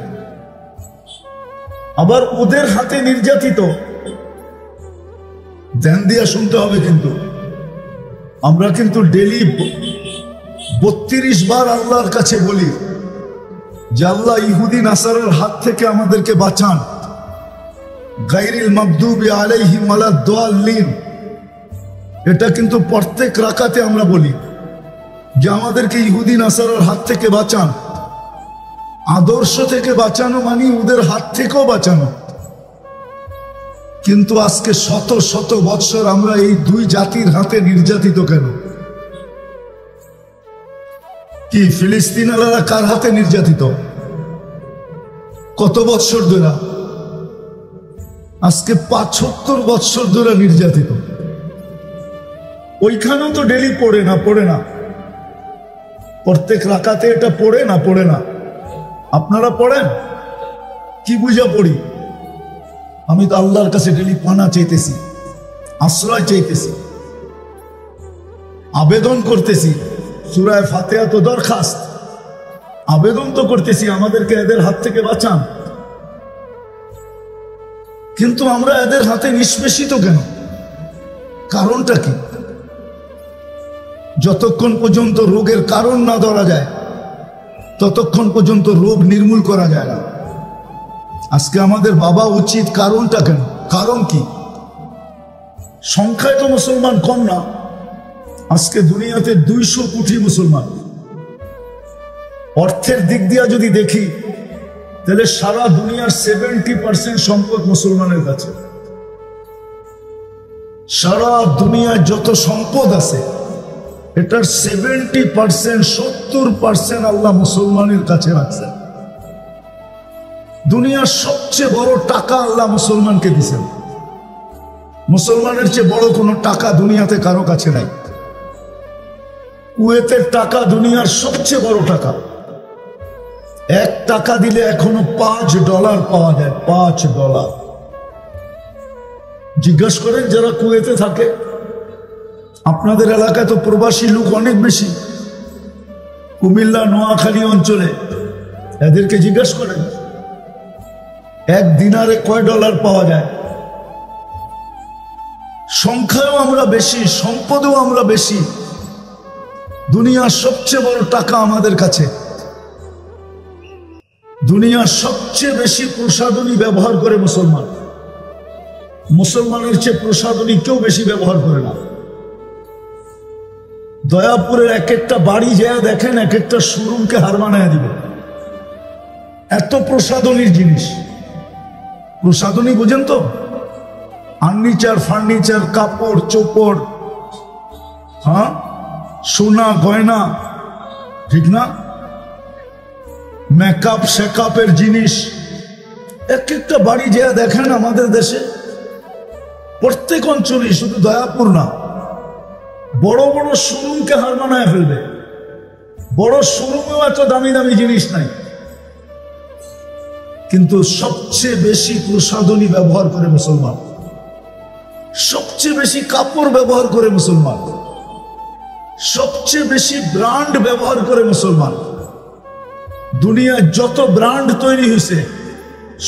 আবার ওদের হাতে নির্যাতিত, ধ্যান দিয়া শুনতে হবে। কিন্তু আমরা কিন্তু ডেলি 32 বার আল্লাহর কাছে বলি যে আল্লাহ ইহুদি নাসারার হাত থেকে আমাদেরকে বাঁচান, গায়রিল মাগদুবি আলাইহিম ওয়ালাদ-দাল্লিন। এটা কিন্তু প্রত্যেক রাকাতে আমরা বলি যে আমাদেরকে ইহুদি নাসারার হাত থেকে বাঁচান। আদর্শ থেকে বাঁচানো মানে ওদের হাত থেকেও বাঁচানো। কিন্তু আজকে শত শত বৎসর আমরা এই দুই জাতির হাতে নির্যাতিত কেন? কি ফিলিস্তিনিরা কার হাতে নির্যাতিত? কত বৎসর ধরে? আজকে 75 বৎসর ধরে নির্যাতিত। ওইখানেও তো ডেলি পড়ে না, প্রত্যেক রাকাতে এটা পড়ে না। আপনারা পড়েন? কি বুঝা পড়ি? আমি তো আল্লাহর কাছে ডেলি পানা চাইতেছি, আশ্রয় চাইতেছি, আবেদন করতেছি। সূরা ফাতিহা তো দরখাস্ত, আবেদন তো করতেছি আমাদেরকে এদের হাত থেকে বাঁচান। কিন্তু আমরা এদের হাতে নিষ্পেষিত কেন? কারণটা কি? যতক্ষণ পর্যন্ত রোগের কারণ না ধরা যায় ততক্ষণ পর্যন্ত রোগ নির্মূল করা যায় না। আজকে আমাদের ভাবা উচিত কারণটা কেন, কারণ কি? সংখ্যায় তো মুসলমান কম না, আজকে দুনিয়াতে 200 কোটি মুসলমান। অর্থের দিক দিয়ে যদি দেখি তাহলে সারা দুনিয়ার 70% সম্পদ মুসলমানের কাছে। সারা দুনিয়ায় যত সম্পদ আছে এটার 70%, 70% আল্লাহ মুসলমানের কাছে রাখছেন। দুনিয়ার সবচেয়ে বড় টাকা আল্লাহ মুসলমানকে দিয়েছেন। মুসলমানের চেয়ে বড় কোনো টাকা দুনিয়াতে কারো কাছে নাই। কুয়েতের টাকা দুনিয়ার সবচেয়ে বড় টাকা। 1 টাকা দিলে এখনো $5 পাওয়া যায়, $5। জিজ্ঞাসা করেন যারা কুয়েতে থাকে, আপনাদের এলাকায় তো প্রবাসী লোক অনেক বেশি, কুমিল্লা নোয়াখালী অঞ্চলে, এদেরকে জিজ্ঞাসা করেন 1 দিনারে কয় ডলার পাওয়া যায়। সংখ্যাও আমরা বেশি, সম্পদও আমরা বেশি, দুনিয়ার সবচেয়ে বড় টাকা আমাদের কাছে। দুনিয়ার সবচেয়ে বেশি প্রসাধনী ব্যবহার করে মুসলমান। মুসলমানের চেয়ে প্রসাধনী কেউ বেশি ব্যবহার করে না। দয়াপুরের এক একটা বাড়ি যায় দেখেন, এক একটা শোরুমকে হার মানায় দিবে, এত প্রসাধনীর জিনিস। প্রসাধনী বুঝেন তো? ফার্নিচার, কাপড় চোপড়, হ্যাঁ, সোনা গয়না, ঠিক না? মেকআপ শেকআপের জিনিস, এক একটা বাড়ি যায় দেখেন আমাদের দেশে, প্রত্যেক অঞ্চলে, শুধু দয়াপুর না, বড় বড় শোরুমকে হার মানায় ফেলবে। বড় শোরুমেও এত দামি দামি জিনিস নাই, কিন্তু সবচেয়ে বেশি প্রসাধনী ব্যবহার করে মুসলমান, সবচেয়ে বেশি কাপড় ব্যবহার করে মুসলমান, সবচেয়ে বেশি ব্র্যান্ড ব্যবহার করে মুসলমান। দুনিয়ায় যত ব্র্যান্ড তৈরি হয়েছে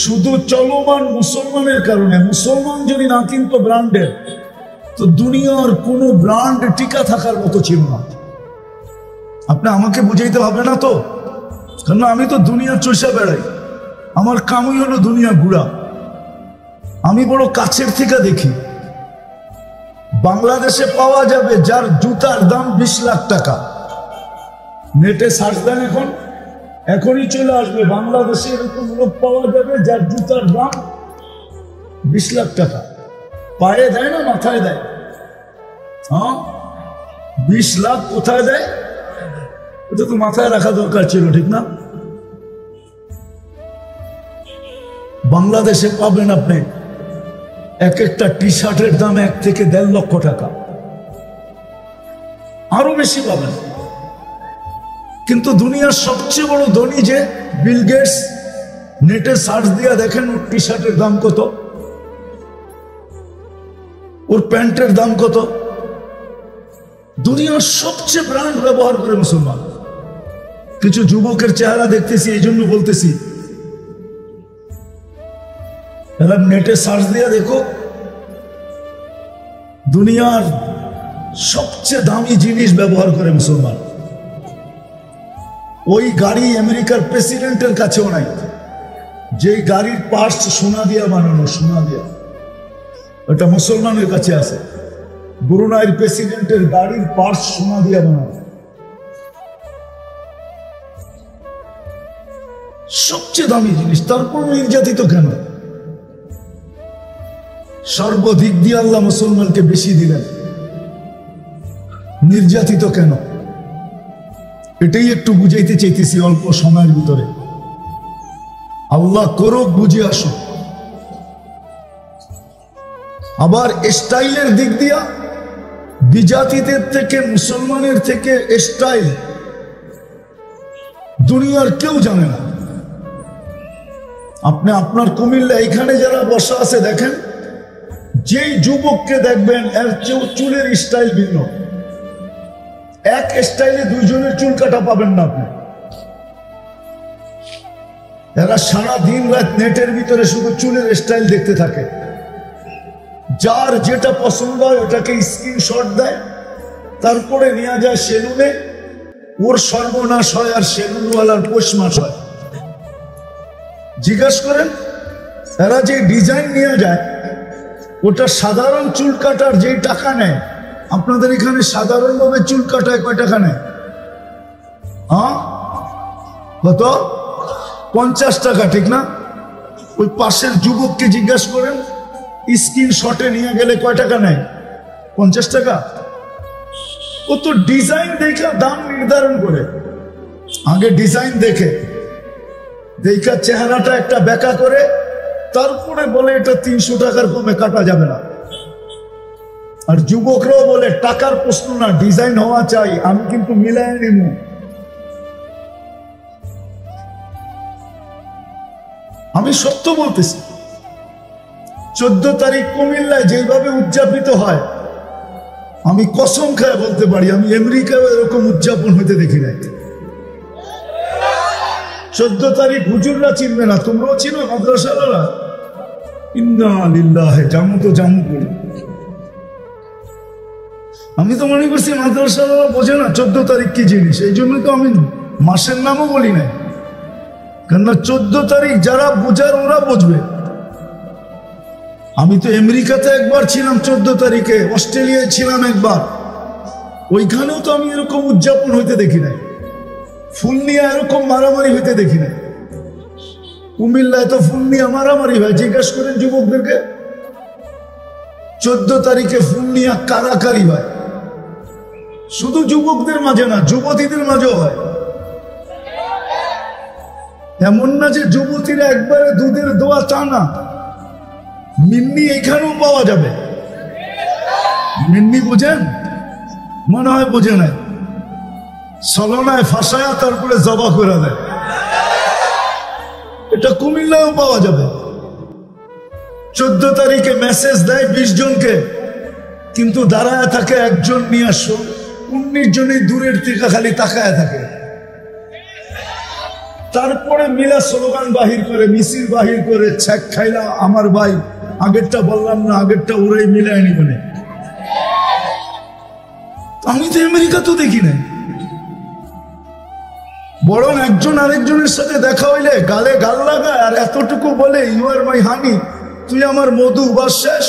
শুধু চলমান মুসলমানের কারণে। মুসলমান যদি না কিনতো ব্র্যান্ডের, তো দুনিয়ার কোনো ব্র্যান্ড টিকা থাকার মতো ছিল না। আপনি আমাকে বুঝাইতে হবে না তো, কারণ আমি তো দুনিয়া চষে বেড়াই, আমার কামই হলো দুনিয়া ঘুরা। আমি বড় কাছের থেকে দেখি। বাংলাদেশে পাওয়া যাবে যার জুতার দাম 20 লাখ টাকা। নেটে সার্চ দেন, এখনই চলে আসবে। বাংলাদেশে এরকম লোক পাওয়া যাবে যার জুতার দাম 20 লাখ টাকা। পায়ে দেয় না মাথায় দেয়? হ্যাঁ, 20 লাখ কোথায় দেয়? এটা তো মাথায় রাখা দরকার ছিল, ঠিক না? বাংলাদেশে পাবেন আপনি এক একটা টি শার্টের দাম 1 থেকে 1.5 লক্ষ টাকা, আরো বেশি পাবেন। কিন্তু দুনিয়ার সবচেয়ে বড় ধনী যে বিল গেটস, নেটে সার্চ দিয়ে দেখেন ওর টি শার্টের দাম কত, ওর প্যান্টের দাম কত। দুনিয়ার সবচেয়ে ব্র্যান্ড ব্যবহার করে মুসলমান। কিছু যুবকের চেহারা দেখতেছি, এই জন্য বলতেছি, এরা নেটে সার্চ দিয়ে দেখো, দুনিয়ার সবচেয়ে দামি জিনিস ব্যবহার করে মুসলমান। ওই গাড়ি আমেরিকার প্রেসিডেন্টের কাছেও নাই, যে গাড়ির পার্টস সোনা দিয়া বানানো, সোনা দিয়া, ওটা মুসলমানের কাছে আছে। ব্রুনাইয়ের প্রেসিডেন্টের গাড়ির পার্টস সোনা দিয়া বানানো। সবচেয়ে দামি জিনিস, তারপর নির্যাতিত কেন? সর্বদিক দিয়ে আল্লাহ মুসলমানকে বেশি দিলেন, নির্যাতিত কেন? এটাই একটু বুঝাইতে চাইতেছি অল্প সময়ের ভিতরে। আল্লাহ করুক, বুঝে আসুক। আবার স্টাইলের দিক দিয়া বিজাতিদের থেকে, মুসলমানের থেকে স্টাইল দুনিয়ার কেউ জানে না। আপনি আপনার কুমিল্লা এইখানে যারা বসা আছে দেখেন, যেই যুবককে দেখবেন এর চুলের স্টাইল ভিন্ন। এক স্টাইলে দুইজনের চুল কাটা পাবেন না আপনি। এরা সারা দিন রাত নেটের ভিতরে শুধু চুলের স্টাইল দেখতে থাকে। যার যেটা পছন্দ হয় ওটাকে স্ক্রিনশট দেয়, তারপরে নিয়ে যায় সেলুনে। ওর সর্বনাশ হয় আর সেলুনওয়ালার পৌষ মাস হয়। জিজ্ঞাসা করেন, এরা যে ডিজাইন নিয়ে যায়, ওটা সাধারণ চুল কাটার যেই টাকা নেয়, আপনাদের এখানে সাধারণভাবে চুল কাটায় কয় টাকা নেয়? হ্যাঁ, কত? 50 টাকা, ঠিক না? ওই পাশের যুবককে জিজ্ঞাসা করেন, স্ক্রিনশটে নিয়ে গেলে কয় টাকা নেয়? 50 টাকা। ও তো ডিজাইন দেখে দাম নির্ধারণ করে। আগে ডিজাইন দেখে দেখা চেহারাটা একটা বেঁকা করে, তারপরে বলে এটা 300 টাকার কমে কাটা যাবে না। আর যুবকরাও বলে টাকার প্রশ্ন না, ডিজাইন হওয়া চাই, আমি কিন্তু মিলাই নিব। আমি সত্য বলতেছি, 14 তারিখ কুমিল্লায় যেভাবে উদযাপিত হয়, আমি কসম খায় বলতে পারি আমি আমেরিকায় এরকম উদযাপন হইতে দেখি নাই। 14 তারিখ হুজুররা চিনবে না, তোমরাও চিনো, মাদ্রাসাওয়ালা। ইন্না লিল্লাহি, জামু তো জামু করি। আমি তো মনে করছি মাদ্রাসাওয়ালা বোঝে না 14 তারিখ কি জিনিস, এই জন্য তো আমি মাসের নামও বলি নাই। কেননা 14 তারিখ যারা বোঝার ওরা বুঝবে। আমি তো আমেরিকাতে একবার ছিলাম 14 তারিখে, অস্ট্রেলিয়ায় ছিলাম একবার, ওইখানেও তো আমি এরকম উদযাপন হইতে দেখি নাই। ফুল নিয়ে এরকম মারামারি হইতে দেখি নাই। কুমিল্লায় তো ফুল নিয়ে মারামারি হয়, জিজ্ঞাসা করেন যুবকদেরকে। 14 তারিখে ফুল নিয়ে কারাকারি হয়, শুধু যুবকদের মাঝে না, যুবতীদের মাঝেও হয়। এমন না যে যুবতীরা একবারে দুধের দোয়া, তা না। মিন্নি এখানেও পাওয়া যাবে। মিন্নি বোঝেন? মনে হয় বোঝে নাই। সলনায় ফাঁসায়া তারপরে জবা করে দেয়, এটা কুমিল্লায়ও পাওয়া যাবে। 14 তারিখে মেসেজ দেয় 20 জনকে, কিন্তু দাঁড়ায় থাকে একজন নিয়ে আসো, 19 জনই দূরের থেকে খালি তাকায় থাকে। তারপরে মিলা স্লোগান বাহির করে, মিছিল বাহির করে, ছ্যাক খাইলা আমার ভাই, আগেরটা বললাম না, আগেরটা ওরাই মিলায় নি বলে। আমি তো আমেরিকা তো দেখি নাই, বরং একজন আরেকজনের সাথে দেখা হইলে গালে গাল লাগায় আর এতটুকু বলে ইউ আর মাই হানি, তুই আমার মধু, বাস শেষ।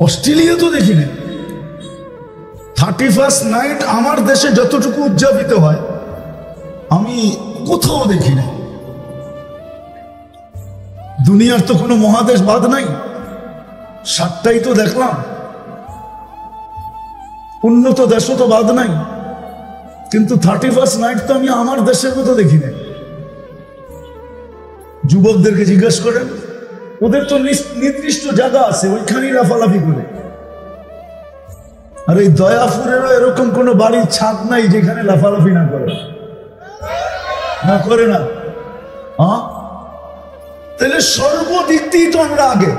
অস্ট্রেলিয়া তো দেখি না। 31st নাইট আমার দেশে যতটুকু উদযাপিত হয় আমি কোথাও দেখি না। দুনিয়ার তো কোনো মহাদেশ বাদ নাই, 7টাই তো দেখলাম, উন্নত দেশও তো বাদ নাই, কিন্তু 31st নাইট তো আমি আমার দেশের মতো দেখি না। যুবকদেরকে জিজ্ঞেস করেন, ওদের তো নির্দিষ্ট জায়গা আছে, ওইখানেই লাফালাফি করে। আর এই দয়াপুরেরও এরকম কোনো বাড়ির ছাদ নাই যেখানে লাফালাফি না করে, না করে না। হ্যাঁ, তাহলে সর্বদিক দিয়েই তো আমরা আগে,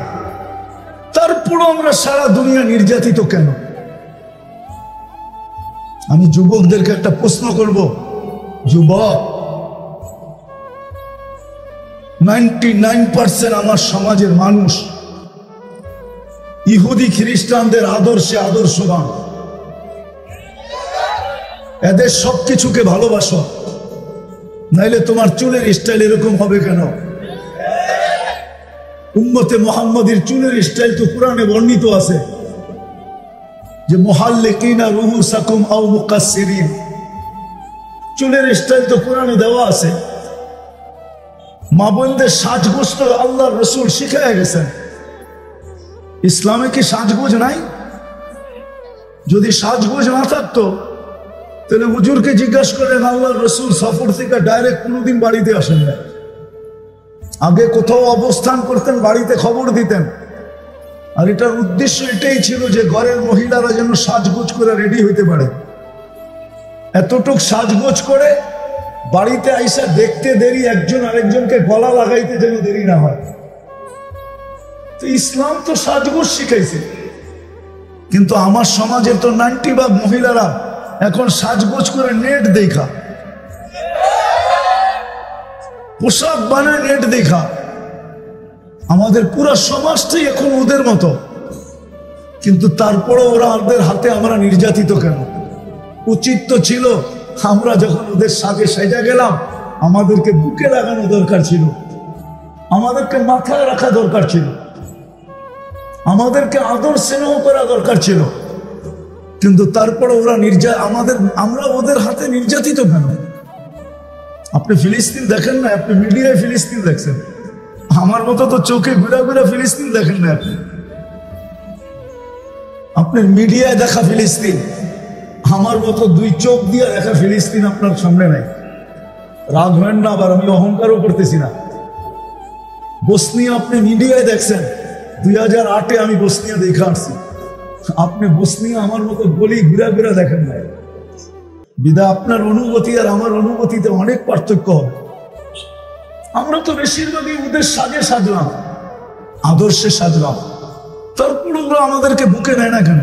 তারপরও আমরা সারা দুনিয়া নির্যাতিত কেন? আমি যুবকদেরকে একটা প্রশ্ন করব, যুবক, 99% আমার সমাজের মানুষ ইহুদি খ্রিস্টানদের আদর্শে আদর্শবান, এদের সবকিছুকে ভালোবাসো, নাইলে তোমার চুলের স্টাইল এরকম হবে কেন? উম্মতে মুহাম্মাদীর চুলের স্টাইল তো কোরআনে বর্ণিত আছে যে মুহাল্লিকিনা রুহুসাকুম আও মুকাসসিরিন, চুলের স্টাইল তো কোরআনে দেওয়া আছে। মা বোনদের সাজগোজ তো আল্লাহর রাসূল শিখায় গেছেন। ইসলামে কি সাজগোজ নাই? যদি সাজগোজ না থাকতো তাহলে হুজুরকে জিজ্ঞাসা করেন, আল্লাহর রাসূল সফর থেকে ডাইরেক্ট কোনোদিন বাড়িতে আসেন না, আগে কোথাও অবস্থান করতেন, বাড়িতে খবর দিতেন। আর এটার উদ্দেশ্য এটাই ছিল যে ঘরের মহিলারা যেন সাজগোজ করে রেডি হইতে পারে। এতটুক সাজগোজ করে বাড়িতে আইসা দেখতে দেরি, একজন আরেকজনকে গলা লাগাইতে যেন দেরি না হয়। তো ইসলাম তো সাজগোজ শিখাইছে, কিন্তু আমার সমাজের তো 90% মহিলারা এখন সাজগোজ করে নেট দেখা, পোশাক বানায় নেট দেখা। আমাদের পুরো সমাজটাই এখন ওদের মতো, কিন্তু তারপরে ওরা আমাদের হাতে আমরা নির্যাতিত কেন? উচিত তো ছিল আমরা যখন ওদের সাথে সেজা গেলাম, আমাদেরকে বুকে লাগানো দরকার ছিল, আমাদেরকে মাথায় রাখা দরকার ছিল, আমাদেরকে আদর স্নেহ করা দরকার ছিল, কিন্তু তারপরে ওরা আমরা ওদের হাতে নির্যাতিত কেন? আপনি ফিলিস্তিন দেখেন না, আপনি মিডিয়ায় ফিলিস্তিন দেখছেন, আমার মতো তো চোখে ঘুরা ঘুরা ফিলিস্তিন দেখেন না। আপনার মিডিয়ায় দেখা ফিলিস্তিন, আমার মতো 2 চোখ দিয়ে দেখা ফিলিস্তিন আপনার সামনে নাই। রাগ হয় না, আবার আমি অহংকারও করতেছি না। বসনিয়া আপনি মিডিয়ায় দেখছেন, 2008-এ আমি বসনিয়া দেখে আসছি। আপনি বসনিয়া আমার মতো গলি ঘুরা ঘুরা দেখেন নাই, বিধা আপনার অনুভূতি আর আমার অনুভূতিতে অনেক পার্থক্য হবে। আমরা তো বেশিরভাগই ওদের সাজে সাজলাম, আদর্শে সাজলাম, তারপর ওরা আমাদেরকে বুকে নেয় না কেন?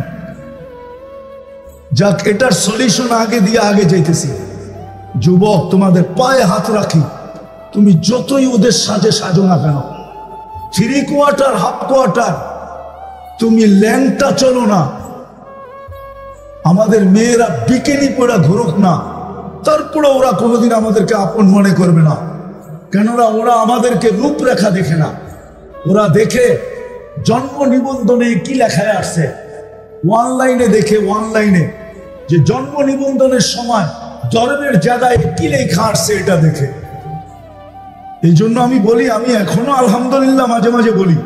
যাক, এটার সলিউশন আগে দিয়ে আগে যাইতেছি। যুবক, তোমাদের পায়ে হাত রাখি, তুমি যতই ওদের সাজে সাজো না কেন, 3 কোয়ার্টার, হাফ কোয়ার্টার, তুমি ল্যাংটা চলো না। আমাদের মেয়েরা বিকিনি পরা ঘুরুক না, তারপরে ওরা কোনোদিন আমাদেরকে আপন মনে করবে না। কেননা ওরা আমাদেরকে রূপরেখা দেখে না, ওরা দেখে জন্ম নিবন্ধনে কি লেখায় আসছে, অনলাইনে দেখে, অনলাইনে যে জন্ম নিবন্ধনের সময় জন্মের জায়গায় কি লেখা আসছে এটা দেখে। এই জন্য আমি বলি, আমি এখনো আলহামদুলিল্লাহ মাঝে মাঝে বলি,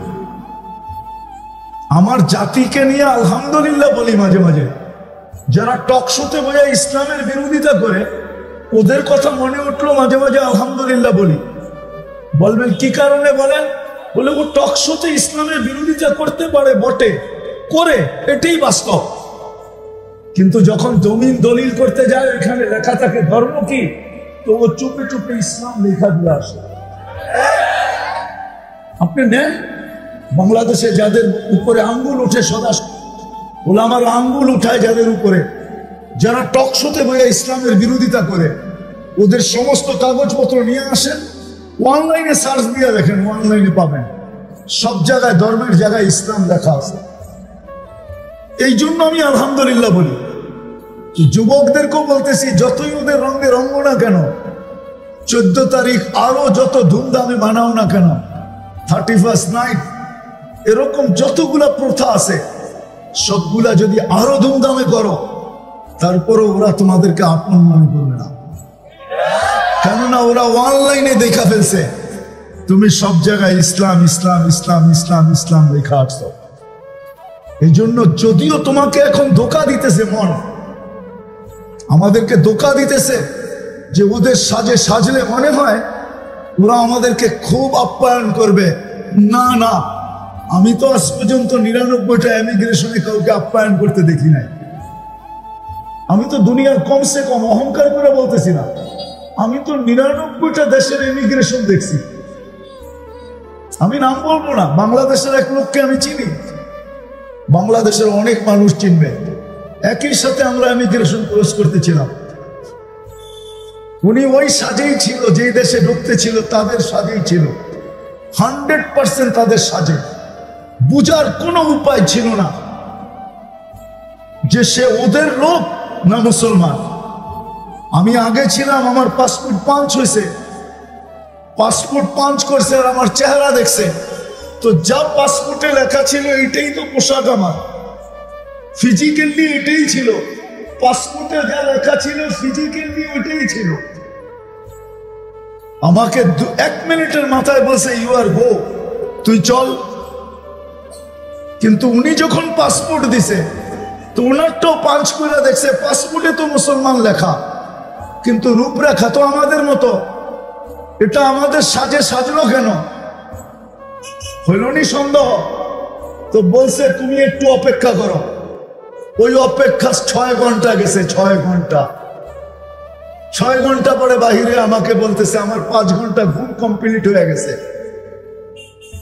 আমার জাতিকে নিয়ে আলহামদুলিল্লাহ বলি মাঝে মাঝে। যারা টক শোতে বোঝায় ইসলামের বিরোধিতা করে, ওদের কথা মনে উঠলো মাঝে মাঝে আলহামদুলিল্লাহ বলি। বলবেন কি কারণে বলেন? বলে ও টক শোতে ইসলামের বিরোধিতা করতে পারে, বটে করে, এটাই বাস্তব। কিন্তু যখন জমিন দলিল করতে যায়, এখানে লেখা থাকে ধর্ম কি, তো ও চুপে চুপে ইসলাম লেখা দিয়ে আসে। আপনি নেন, বাংলাদেশে যাদের উপরে আঙ্গুল উঠে, সদা ওলামার আঙ্গুল উঠায় যাদের উপরে, যারা টক শোতে বইয়া ইসলামের বিরোধিতা করে ওদের সমস্ত কাগজপত্র নিয়ে আসেন, অনলাইনে সার্চ দিয়ে দেখেন, অনলাইনে পাবেন, সব জায়গায় ধর্মের জায়গায় ইসলাম লেখা আছে। এই জন্য আমি আলহামদুলিল্লাহ বলি, যুবকদেরকেও বলতেছি, যতই ওদের রঙে রঙ না কেন, 14 তারিখ আরো যত ধুমধামে মানাও না কেন, 31st নাইট, এরকম যতগুলা প্রথা আছে সবগুলা যদি আরো ধুমধামে করো, তারপরে ওরা তোমাদেরকে আপন মনে করবে না। কেননা ওরা অনলাইনে দেখা ফেলছে তুমি সব জায়গায় ইসলাম ইসলাম ইসলাম ইসলাম ইসলাম লেখা আসছো। এই জন্য যদিও তোমাকে এখন ধোঁকা দিতেছে, মন আমাদেরকে ধোঁকা দিতেছে যে ওদের সাজে সাজলে মনে হয় ওরা আমাদেরকে খুব আপ্যায়ন করবে। না না, আমি তো আজ পর্যন্ত 99টা ইমিগ্রেশনে কাউকে আপ্যায়ন করতে দেখি নাই। আমি তো দুনিয়ার কমসে কম, অহংকার করে বলতেছি না, আমি তো 99টা দেশের ইমিগ্রেশন দেখছি। আমি নাম বলবো না, বাংলাদেশের এক লোককে আমি চিনি, বাংলাদেশের অনেক মানুষ চিনবে। একই সাথে আমরা ইমিগ্রেশন ক্রস করতেছিলাম, উনি ওই সাজেই ছিল, যে দেশে ঢুকতে ছিল তাদের সাজেই ছিল, 100% তাদের সাজে। বুঝার কোনো উপায় ছিল না যে সে ওদের লোক না মুসলমান। আমি আগে ছিলাম, আমার পাসপোর্ট পাঞ্চ হয়েছে, পাসপোর্ট পাঞ্চ করছে আর আমার চেহারা দেখছে, তো যা পাসপোর্টে লেখা ছিল এটাই তো পোশাক, আমার ফিজিক্যালি এটাই ছিল, পাসপোর্টে যা লেখা ছিল ফিজিক্যালি ওইটাই ছিল। আমাকে 1 মিনিটের মাথায় বলছে ইউ আর গো, তুই চল। কিন্তু উনি যখন পাসপোর্ট দিছে তো ওনারটাও পাঞ্চ করে দেখছে, পাসপোর্টে তো মুসলমান লেখা কিন্তু রূপরেখা তো আমাদের মতো, এটা আমাদের সাজে সাজলো কেন? হইলনি সন্দেহ? তো বলছে তুমি একটু অপেক্ষা করো। ওই অপেক্ষা 6 ঘন্টা গেছে, 6 ঘন্টা। 6 ঘন্টা পরে বাহিরে আমাকে বলতেছে আমার 5 ঘন্টা ঘুম কমপ্লিট হয়ে গেছে।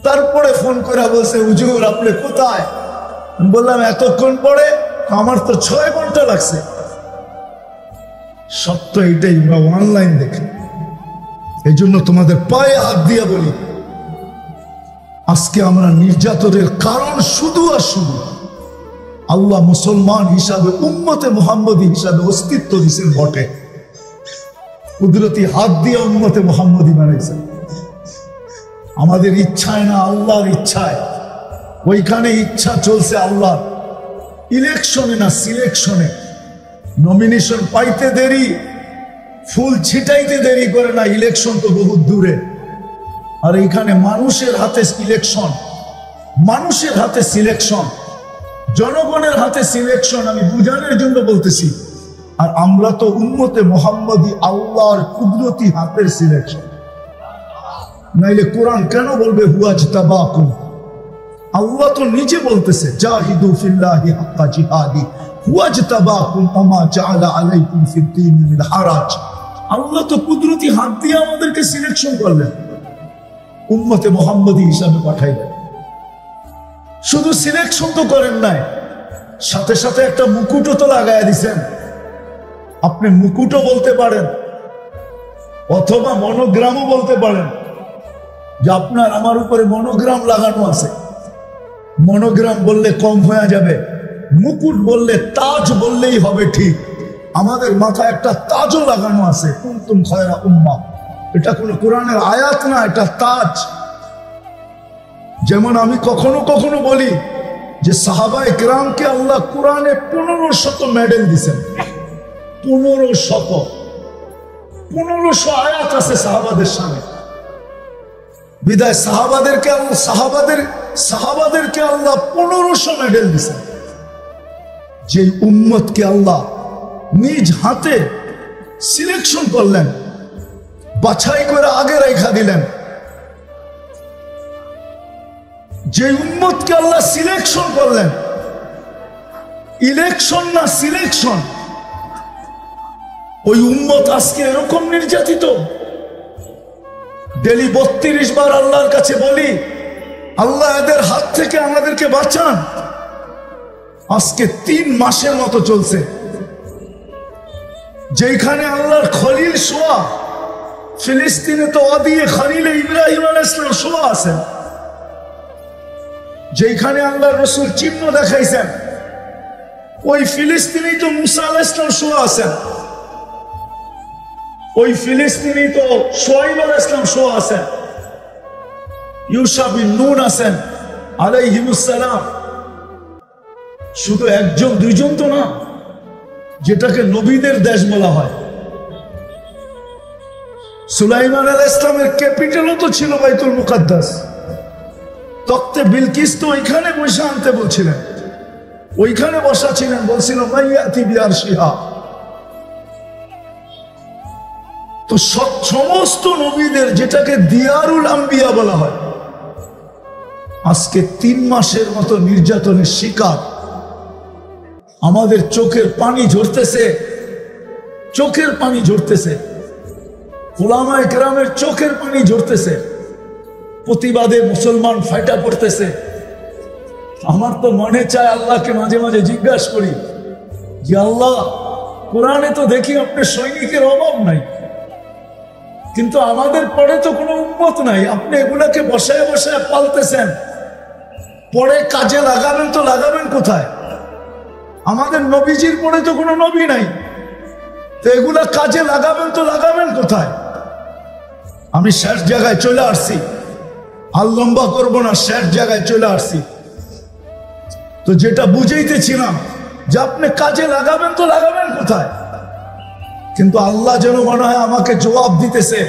তারপরে ফোন করে বলছে হুজুর আপনি কোথায়? বললাম এতক্ষণ পরে, আমার তো 6 ঘন্টা লাগছে। সত্য এটাই, আমরা অনলাইন দেখি। এই জন্য তোমাদের পায়ে হাত দিয়ে বলি, আজকে আমরা নির্যাতনের কারণ শুধু আর শুধু আল্লাহ মুসলমান হিসাবে, উম্মতে মুহাম্মদী হিসাবে অস্তিত্ব দিয়েছেন বটে, কুদরতি হাত দিয়ে উম্মতে মুহাম্মদী বানাইছেন। আমাদের ইচ্ছায় না, আল্লাহর ইচ্ছায়। ওইখানে ইচ্ছা চলছে আল্লাহ, ইলেকশনে না সিলেকশনে। নমিনেশন পাইতে দেরি, ফুল ছিটাইতে দেরি করে না, ইলেকশন তো বহুত দূরে। আর এইখানে মানুষের হাতে ইলেকশন, মানুষের হাতে সিলেকশন, জনগণের হাতে সিলেকশন। আমি বুঝানোর জন্য বলতেছি। আর আমরা তো উম্মতে মুহাম্মদী, আল্লাহর কুদরতি হাতের সিলেকশন। নাইলে কোরআন কেন বলবে হুয়াজতাবাকুম? আল্লাহ তো নিজে বলতেছে জাহিদু ফিল্লাহি হাক্কা জিহাদি হুয়াজতাবাকুম ওমা জাআলা আলাইকুম ফিদ-দীন মিন হারাজ। আল্লাহ তো কুদরতি হাত দিয়ে আমাদেরকে সিলেকশন করলেন, উম্মতে মুহাম্মদী হিসাবে পাঠাইলেন। শুধু সিলেকশন তো করেন নাই, সাথে সাথে একটা মুকুটও তো লাগাইয়া দিছেন। আপনি মুকুটও বলতে পারেন অথবা মনোগ্রামও বলতে পারেন যে আপনার আমার উপরে মনোগ্রাম লাগানো আছে। মনোগ্রাম বললে কম হয়ে যাবে, মুকুট বললে, তাজ বললেই হবে ঠিক। আমাদের মাথায় একটা তাজও লাগানো আছে, কুনতুম খায়রা উম্মাহ। এটা কোনো কোরআনের আয়াত না, এটা তাজ। যেমন আমি কখনো কখনো বলি যে সাহাবায়ে কেরামকে আল্লাহ কোরআনে 1500 মেডেল দিয়েছেন। 1500 আয়াত আছে সাহাবাদের সামনে। বিদায় সাহাবাদেরকে আল্লাহ সাহাবাদেরকে আল্লাহ 1500 মেডেল দিয়েছেন। যে উম্মতকে আল্লাহ নিজ হাতে সিলেকশন করলেন, বাছাই করে আগে রেখা দিলেন। যে উম্মতকে আল্লাহ সিলেকশন করলেন, ইলেকশন না সিলেকশন, ওই উম্মত আজকে এরকম নির্যাতিত। ডেলি 32 বার আল্লাহর কাছে বলি আল্লাহ এদের হাত থেকে আমাদেরকে বাঁচান। আজকে 3 মাসের মতো চলছে, যেখানে আল্লাহর খলিল শোয়া, ফিলিস্তিনে তো অদিয়ে খলিলে ইব্রাহিম আলাইহিস সালাম শোয়া আছেন। যেখানে আল্লাহর রাসূল চিহ্ন দেখাইছেন, ওই ফিলিস্তিনেই তো মুসা আলাইহিস সালাম শোয়া আছেন। ওই ফিলিস্তিনেই তো শুআয়ব আলাইহিস সালাম শোয়া আছেন। ইউসা বিন নুন আছেন আলাইহিমুস সালাম। শুধু একজন দুইজন তো না, যেটাকে নবীদের দেশ বলা হয়। সুলাইমান আলাইহিস সালামের ক্যাপিটালও তো ছিল বাইতুল মুকাদ্দাস। তখতে বিলকিস তো ওইখানে বসে আনতে বলছিলেন, ওইখানে বসা ছিলেন, বলছিল মাইয়াতি বিআরশিহা। তো সমস্ত নবীদের, যেটাকে দিয়ারুল আম্বিয়া বলা হয়, আজকে 3 মাসের মতো নির্যাতনের শিকার। আমাদের চোখের পানি ঝরতেছে, চোখের পানি ঝরতেছে, উলামায়ে কেরামের চোখের পানি ঝরতেছে। প্রতিবাদে মুসলমান ফাইটা পড়তেছে। আমার তো মনে চায় আল্লাহকে মাঝে মাঝে জিজ্ঞাসা করি যে আল্লাহ, কোরআনে তো দেখি আপনার সৈনিকের অভাব নাই, কিন্তু আমাদের পরে তো কোনো উম্মত নাই। আপনি এগুলাকে বসায় বসায় পালতেছেন, পরে কাজে লাগাবেন তো লাগাবেন কোথায়? আমাদের নবীজির পরে তো কোনো নবী নাই, তো এগুলা কাজে লাগাবেন তো লাগাবেন কোথায়? আমি শেষ জায়গায় চলে আসছি, আর লম্বা করবো না, শেষ জায়গায় চলে আসছি। তো যেটা বুঝাইতেছিলাম যে আপনি কাজে লাগাবেন তো লাগাবেন কোথায়? কিন্তু আল্লাহ যেন মনে হয় আমাকে জবাব দিতেছে,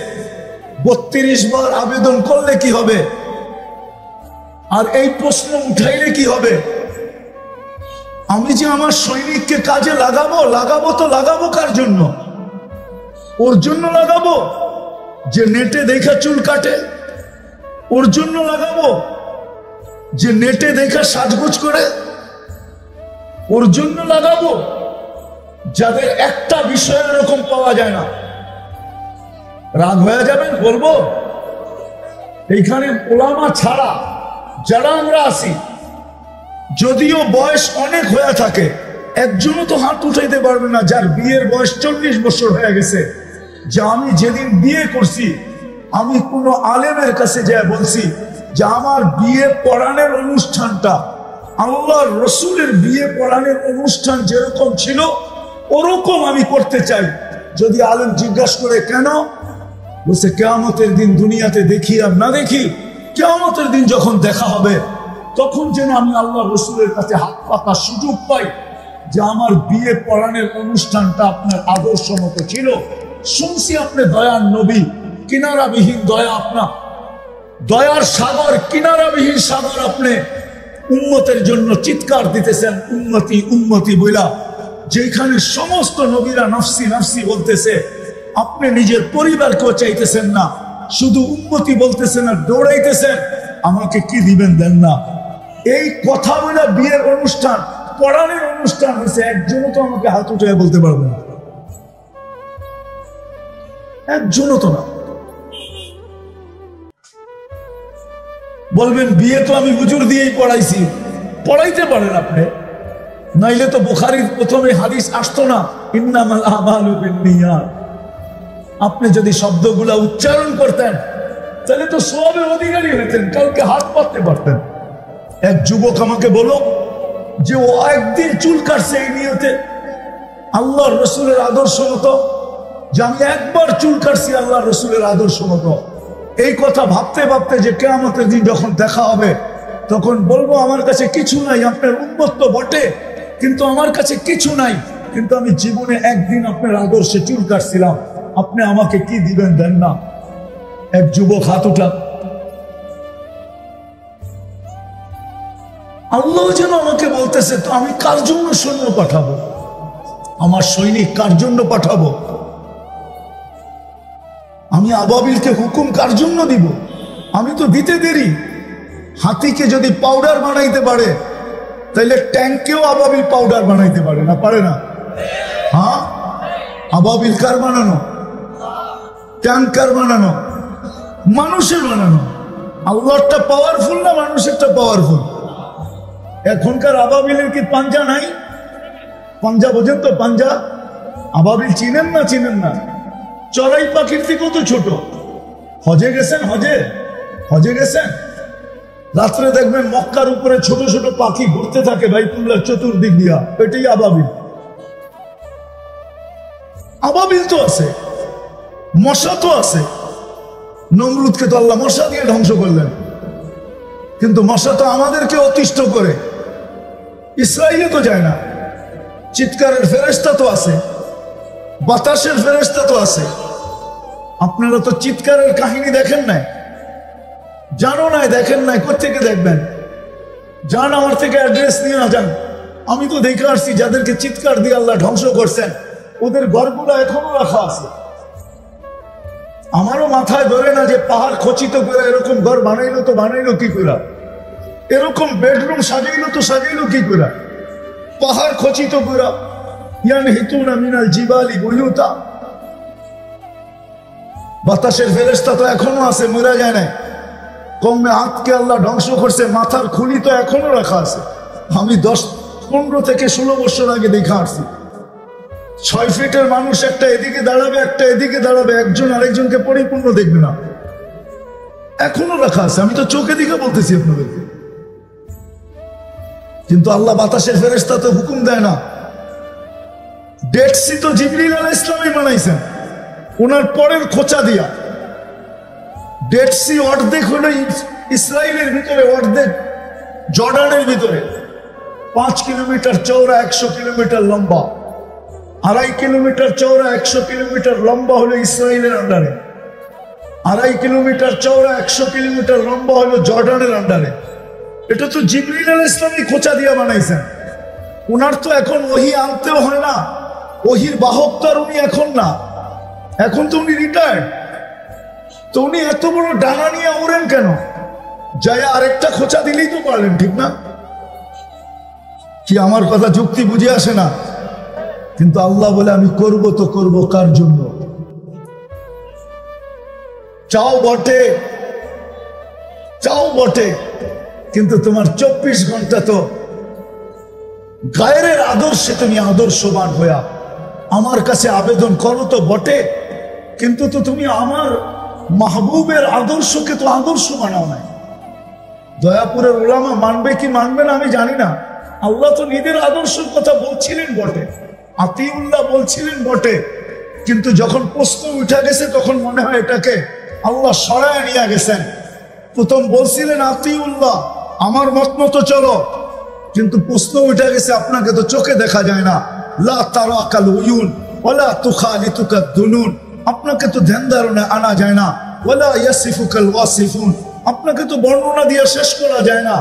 32 বার আবেদন করলে কি হবে, আর এই প্রশ্ন উঠাইলে কি হবে? আমি যে আমার সৈনিককে কাজে লাগাবো, লাগাবো তো লাগাবো কার জন্য? ওর জন্য লাগাবো যে নেটে দেখা চুল কাটে? ওর জন্য লাগাবো যে নেটে দেখা সাজগোজ করে? ওর জন্য লাগাবো যাদের একটা বিষয় এরকম পাওয়া যায় না? রাগ হয়ে যাবেন বলবো, এইখানে ওলামা ছাড়া যারা আমরা আছি, যদিও বয়স অনেক হয়ে থাকে, একজনও তো হাত উঠাইতে পারবে না যার বিয়ের বয়স 40 বছর হয়ে গেছে, যে আমি যেদিন বিয়ে করছি আমি কোনো আলেমের কাছে যা বলছি যে আমার বিয়ে পড়ানোর অনুষ্ঠানটা আল্লাহর রসুলের বিয়ে পড়ানোর অনুষ্ঠান যেরকম ছিল ওরকম আমি করতে চাই। যদি আলেম জিজ্ঞাসা করে কেন, বলছে কিয়ামতের দিন দুনিয়াতে দেখি আর না দেখি, কিয়ামতের দিন যখন দেখা হবে তখন যেন আমি আল্লাহ রসুলের কাছে হাত পাতার সুযোগ পাই যে আমার বিয়ে পড়ানোর অনুষ্ঠানটা আপনার আদর্শ মতো ছিল। শুনছি আপনি দয়ার নবী, কিনারাবিহীন দয়া, আপনার দয়ার সাগর, কিনারাবিহীন সাগর, আপনি উম্মতের জন্য চিৎকার দিতেছেন উম্মতি উম্মতি বইলা। যেখানে সমস্ত নবীরা নফসি নফসি বলতেছে, আপনি নিজের পরিবারকেও চাইতেছেন না, শুধু উম্মতি বলতেছেন আর দৌড়াইতেছেন আমাকে কি দিবেন দেন না। এই কথা বলে বিয়ের অনুষ্ঠান পড়ানোর অনুষ্ঠান হয়েছে, একজনও তো আমাকে হাত উঠে বলতে পারবে না, একজনও তো না। বলবেন বিয়ে তো আমি হুজুর দিয়েই পড়াইছি, পড়াইতে পারেন আপনি, নাইলে তো বুখারীর প্রথমে হাদিস আসতো না, ইন্নামাল আমালু বিন্নিয়াত। আপনি যদি শব্দগুলা উচ্চারণ করতেন তাহলে তো সওয়াবের অধিকারী হতেন, কাউকে হাত পাততে পারতেন। এক যুবক আমাকে বলো যে ও একদিন চুল কাটছে এই নিয়তে আল্লাহর রসুলের আদর্শ মতো, যে আমি একবার চুল কাটছি আল্লাহর রসুলের আদর্শ মতো। এই কথা ভাবতে ভাবতে যে কিয়ামতের দিন যখন দেখা হবে তখন বলবো আমার কাছে কিছু নাই, আপনার উম্মত তো বটে কিন্তু আমার কাছে কিছু নাই, কিন্তু আমি জীবনে একদিন আপনার আদর্শে চুল কাটছিলাম, আপনি আমাকে কি দিবেন দেন না। এক যুবক হাত উঠা। আল্লাহ যেন আমাকে বলতেছে, তো আমি কার জন্য সৈন্য পাঠাবো, আমার সৈনিক কার জন্য পাঠাবো, আমি আবাবিলকে হুকুম কার জন্য দিব? আমি তো দিতে দেরি। হাতিকে যদি পাউডার বানাইতে পারে তাহলে ট্যাঙ্কেও আবাবিল পাউডার বানাইতে পারে না, পারে না? হ্যাঁ, আবাবিল কার বানানো? ট্যাঙ্কার বানানো? মানুষের বানানো। আল্লাহরটা পাওয়ারফুল না মানুষেরটা পাওয়ারফুল? এখনকার আবাবিলের কি পাঞ্জা নাই? পাঞ্জা বোঝেন তো? পাঞ্জা আবাবিল চিনেন না? চিনেন না? চড়াই পাখির থেকে কত ছোট। হজে গেছেন? হজে গেছেন? রাত্রে দেখবেন মক্কার উপরে ছোট ছোট পাখি ঘুরতে থাকে বাইতুল্লাহ চতুর্দিক দিয়া, এটাই আবাবিল। আবাবিল তো আছে, মশা তো আছে। নমরুদকে তো আল্লাহ মশা দিয়ে ধ্বংস করলেন, কিন্তু মশা তো আমাদেরকে অতিষ্ঠ করে। ইসরায়েলে তো যায় না। চিৎকারের ফেরেশতা তো আছে, বাতাসের ফেরেশতা তো আছে। আপনারা তো চিৎকারের কাহিনী দেখেন নাই, জানো নাই, দেখেন নাই, কোথেকে দেখবেন? যান আমার থেকে অ্যাড্রেস নিয়ে না যান। আমি তো দেখে আসছি যাদেরকে চিৎকার দিয়ে আল্লাহ ধ্বংস করছেন, ওদের ঘরগুলো এখনো রাখা আছে। আমারও মাথায় ধরে না যে পাহাড় খচিত করে এরকম ঘর বানাইলো, তো বানাইলো কি করে? এরকম বেডরুম সাজাইলো তো সাজাইলো কি করে? পাহাড় খচিত করে। ইয়ানহিতুনা মিনাল জিবালি বুয়ুতা। বাতাসের ফেরেশতা তো এখনো আছে, মরে যায় নাই। কমে হাতকে আল্লাহ ধ্বংস করছে, মাথার খুলি তো এখনো রাখা আছে। আমি 10-15 থেকে 16 বছর আগে দেখে আসছি। 6 ফিটের মানুষ একটা এদিকে দাঁড়াবে, একটা এদিকে দাঁড়াবে, একজন আরেকজনকে পরিপূর্ণ দেখবে না, এখনো রাখা আছে। আমি তো চোখে দিকে বলতেছি আপনাদেরকে। কিন্তু আল্লাহ বাতাসের ফেরেশতা তো হুকুম দেয় না। ডেড সি তো জিবরিল আলাইহিস সালামই বানাইছেন, ওনার পরের খোঁচা দিয়া। ডেড সি অর্ধেক হলো ইসরায়েলের ভিতরে, অর্ধেক জর্ডানের ভিতরে। 5 কিলোমিটার চওড়া, 100 কিলোমিটার লম্বা। 2.5 কিলোমিটার চওড়া, 100 কিলোমিটার লম্বা হলো ইসরায়েলের আন্ডারে। 2.5 কিলোমিটার চওড়া, 100 কিলোমিটার লম্বা হলো জর্ডানের আন্ডারে। এটা তো জিবরিল আলাইহিস সালামই খোঁচা দিয়া বানাইছেন। ওনার তো এখন ওহী আনতেও হয় না, ওহীর বাহক তো আর উনি এখন না, এখন তো উনি রিটায়ার্ড। তো উনি এত বড় ডানা নিয়ে ওড়েন কেন? যায় আরেকটা খোঁচা দিলেই তো পারলেন, ঠিক না? কি আমার কথা যুক্তি বুঝে আসে না? কিন্তু আল্লাহ বলে আমি করব তো করব কার জন্য? চাও বটে, কিন্তু তোমার 24 ঘন্টা তো গায়ের আদর্শে তুমি আদর্শবান হইয়া আমার কাছে আবেদন করো তো বটে, কিন্তু তো তুমি আমার মাহবুবের আদর্শকে তো আদর্শ বানাও নাই। দয়াপুরের উলামা মানবে কি মানবে না আমি জানি না। আল্লাহ তো নিজের আদর্শের কথা বলছিলেন বটে, আতিউল্লাহ বলছিলেন বটে, কিন্তু যখন প্রশ্ন উঠে গেছে তখন মনে হয় এটাকে আল্লাহ সরায় নিয়ে গেছেন। প্রথম বলছিলেন আতিউল্লাহ, আমার মত মতো চলো, কিন্তু প্রশ্ন উঠে গেছে আপনাকে তো চোখে দেখা যায় না। লা তারাকাল উয়ুন ওয়ালা তুখালিতুকাদ দুনুন, আপনাকে তো ধ্যান ধারণা আনা যায় না। ওয়ালা ইয়াসিফুকাল ওয়াসিফুন, আপনাকে তো বর্ণনা দিয়ে শেষ করা যায় না।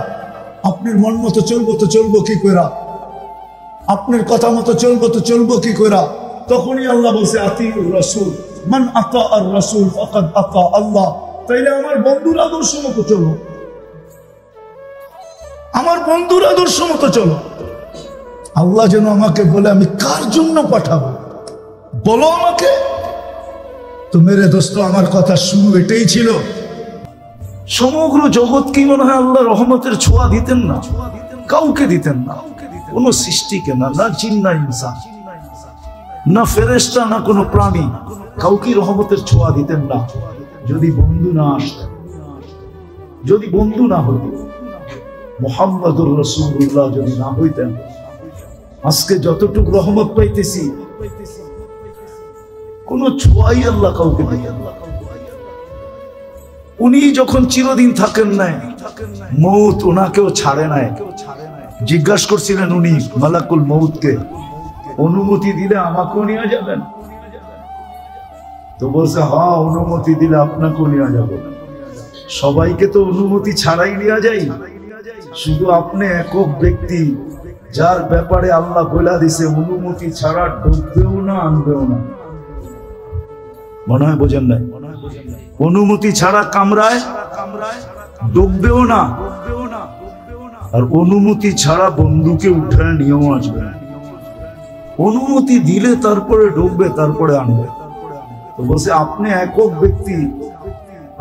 আপনার মন মতো চলবো তো চলবো কি কইরা? আপনার কথা মতো চলবো তো চলবো কি কইরা? তখনই আল্লাহ বলছে আতিউর রাসূল, মান আতা আর রাসূল ফাকাদ আতা আল্লাহ। তাইলে আমার বন্ধুর আদর্শ মতো চলো, আমার বন্ধুর আদর্শ মতো চলো। আল্লাহ যেন আমাকে বলে আমি কার জন্য পাঠাবো বলো আমাকে। তো মেরে দোস্ত, আমার কথা শুরু এটাই ছিল। সমগ্র জগৎ কি মনে হয় আল্লাহ রহমতের ছোঁয়া দিতেন না? কাউকে দিতেন না, কোন সৃষ্টিকে না, না জিন না ইনসান না ফেরেশতা না কোনো প্রাণী, কাউকে রহমতের ছোঁয়া দিতেন না যদি বন্ধু না আসতেন, যদি বন্ধু না হইত, মুহাম্মদুর রাসূলুল্লাহ যদি না হইতেন। আজকে যতটুকু রহমত পাইতেছি কোন ছোঁয়াই আল্লাহ কাউকে দিতেন না। উনি যখন চিরদিন থাকেন নাই, মৌত ওনাকেও ছাড়ে নাই। জিজ্ঞাসা করছিলেন উনি মালাকুল মৌতকে, অনুমতি দিলে আমাকেও নিয়ে যাবেন? তো বলছে হ্যাঁ, অনুমতি দিলে আপনাকেও নিয়ে যাবো। সবাইকে তো অনুমতি ছাড়াই নিয়ে যাই, শুধু আপনি একক ব্যক্তি যার ব্যাপারে আল্লাহ বলে দিছে অনুমতি ছাড়া ঢুকবেও না আনবেও না। মনে হয় বোঝেন নাই? অনুমতি ছাড়া কামরায় ঢুকবেও না, আর অনুমতি ছাড়া বন্ধুকে উঠে নিয়েও আসবে। অনুমতি দিলে তারপরে ঢুকবে, তারপরে আনবে। তো বলছে আপনি একক ব্যক্তি,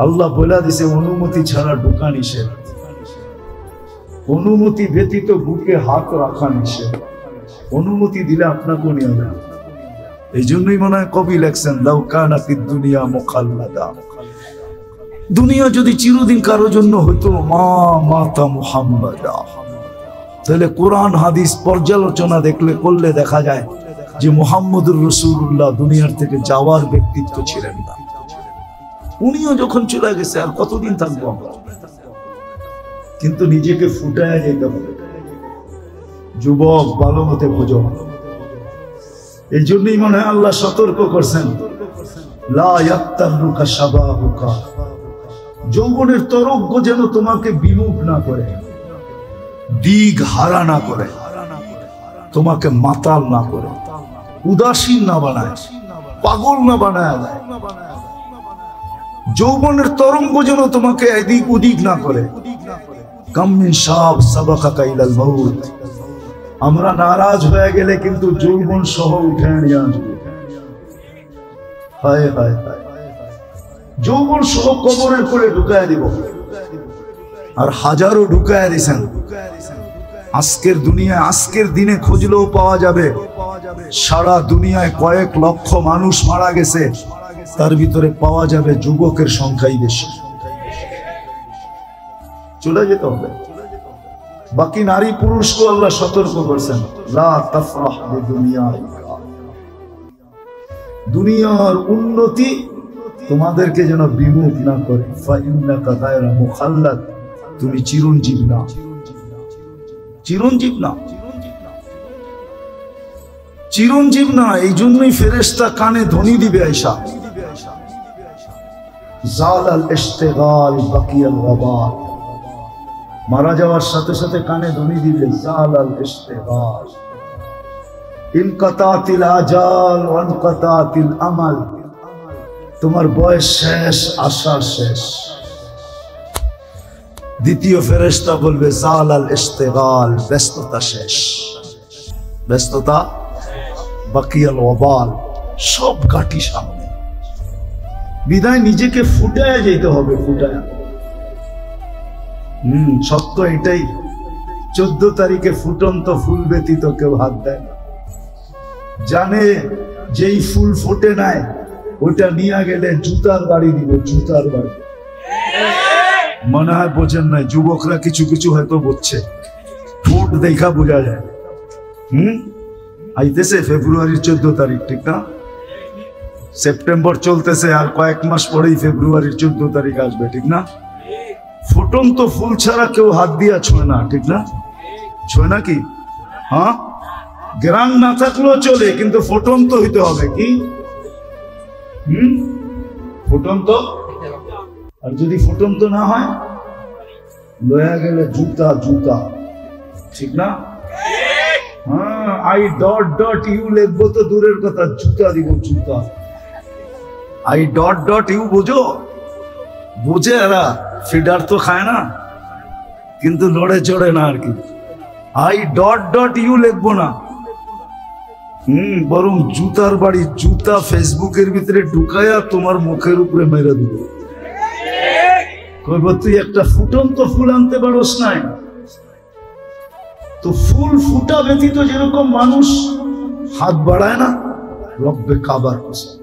আল্লাহ বলে দিছে অনুমতি ছাড়া ঢোকা নিষেধ, অনুমতি ব্যতীত বুকে হাত রাখা নিষেধ। অনুমতি দিলে আপনাকেও নিয়ে যাবে। এই জন্যই মনে হয় কবি লেখছেন লাউ কানাতিদ দুনিয়া মুখাল্লাদা, দুনিয়া যদি চিরদিন কারো জন্য হতো মা মাতা মুহাম্মাদা। তাহলে কোরআন হাদিস পর্যালোচনা করলে দেখা যায় যে মুহাম্মদুর রাসূলুল্লাহ দুনিয়ার থেকে যাওয়ার ব্যক্তিত্ব ছিলেন না। উনিও যখন চলে গেছে আর কতদিন থাকবো আমরা? কিন্তু নিজেকে ফুটায় যেতে হবে। যুবক ভালো মতে বোঝো। এই জন্যই মনে হয় আল্লাহ সতর্ক করছেন, লা ইয়াক্তারুকা শাবাবুকা, যৌবনের তরঙ্গ যেন তোমাকে বিমুখ না করে, দিক হারা না করে, তোমাকে মাতাল না করে, উদাসীন না বানায়, পাগল না বানায় দেয়। যৌবনের তরঙ্গ যেন তোমাকে এদিক ওদিক না করে। কাম মিন শাব সাবাকাকা ইলাল মাউত, আমরা নারাজ হয়ে গেলে কিন্তু যৌবন সহ উঠে নিয়ে আসবে। হায় হায় হায়, যৌবন সহ কবরের করে ঢুকায় দিব। আর হাজারো ঢুকায় দিছেন। আজকের দুনিয়ায়, আজকের দিনে খুঁজলেও পাওয়া যাবে সারা দুনিয়ায় কয়েক লক্ষ মানুষ মারা গেছে, তার ভিতরে পাওয়া যাবে যুবকের সংখ্যাই বেশি। চলে যেতে হবে। বাকি নারী পুরুষকে আল্লাহ সতর্ক করছেন, লা তাফরাহ বিদুনিয়াইকা, দুনিয়ার উন্নতি তোমাদেরকে যেন বিমুখ না করে। ফাইন্নাকা গায়রা মুখাল্লাদ, তুমি চিরঞ্জীব না, চিরঞ্জীব না, চিরঞ্জীব না। এই জন্যই ফেরেশতা কানে ধ্বনি দিবে আয়েশা, জালাল ইশতিগাল বাকিয়াল ওয়াবাল, মারা যাওয়ার সাথে সাথে কানে ধ্বনি দিবে জালাল ইশতিগাল, ইনকাতাতিল আজাল ওয়া ইনকাতাতিল আমাল, তোমার বয়স শেষ, আশা শেষ। দ্বিতীয় ফেরেশতা বলবে জালাল ইশতিগাল, ব্যস্ততা শেষ, ব্যস্ততা, বাকিয়াল ওয়াবাল, সব ঘাটি সামনে। বিদায় নিজেকে ফুটায় যেতে হবে, ফুটায়। সত্য এটাই। 14 তারিখে ফুটন্ত ফুল ব্যতীত কেউ হাত দেয় না। জানে যেই ফুল ফোটে নাই ওটা নিয়ে গেলে জুতার বাড়ি দিব, জুতার বাড়ি। মনে হয় বোঝেন নাই, যুবকরা কিছু কিছু হয়তো বুঝছে, ফুট দেখা বোঝা যায়। আইতেছে ফেব্রুয়ারির 14 তারিখ, ঠিক না? সেপ্টেম্বর চলতেছে, আর কয়েক মাস পরেই ফেব্রুয়ারির 14 তারিখ আসবে, ঠিক না? ফুটন্ত ফুল ছাড়া কেউ হাত দিয়া ছোঁয় না, ঠিক না? ছোঁয় না কি? হ্যাঁ, গ্রাম না থাকলেও চলে, কিন্তু ফুটন্ত হইতে হবে। কি ফুটন্ত? আর যদি ফুটন্ত না হয়, লয়া গেলে জুতা, জুতা, ঠিক না? হ্যাঁ, আই ডট ডট ইউ লিখবো তো দূরের কথা, জুতা দিব, জুতা। আই ডট ডট ইউ বোঝো? বোঝে এরা, ফিডার তো খায় না, কিন্তু লড়ে চড়ে না আর কি। আই ডট ডট ইউ লিখবো না, বরং জুতার বাড়ি, জুতা ফেসবুকের ভিতরে ঢুকায়া তোমার মুখের উপরে মেরে দিব। কইব তুই একটা ফুটন্ত ফুল আনতে পারোস নাই? তো ফুল ফুটা ব্যতীত যেরকম মানুষ হাত বাড়ায় না, রব্বে কাবার কসম,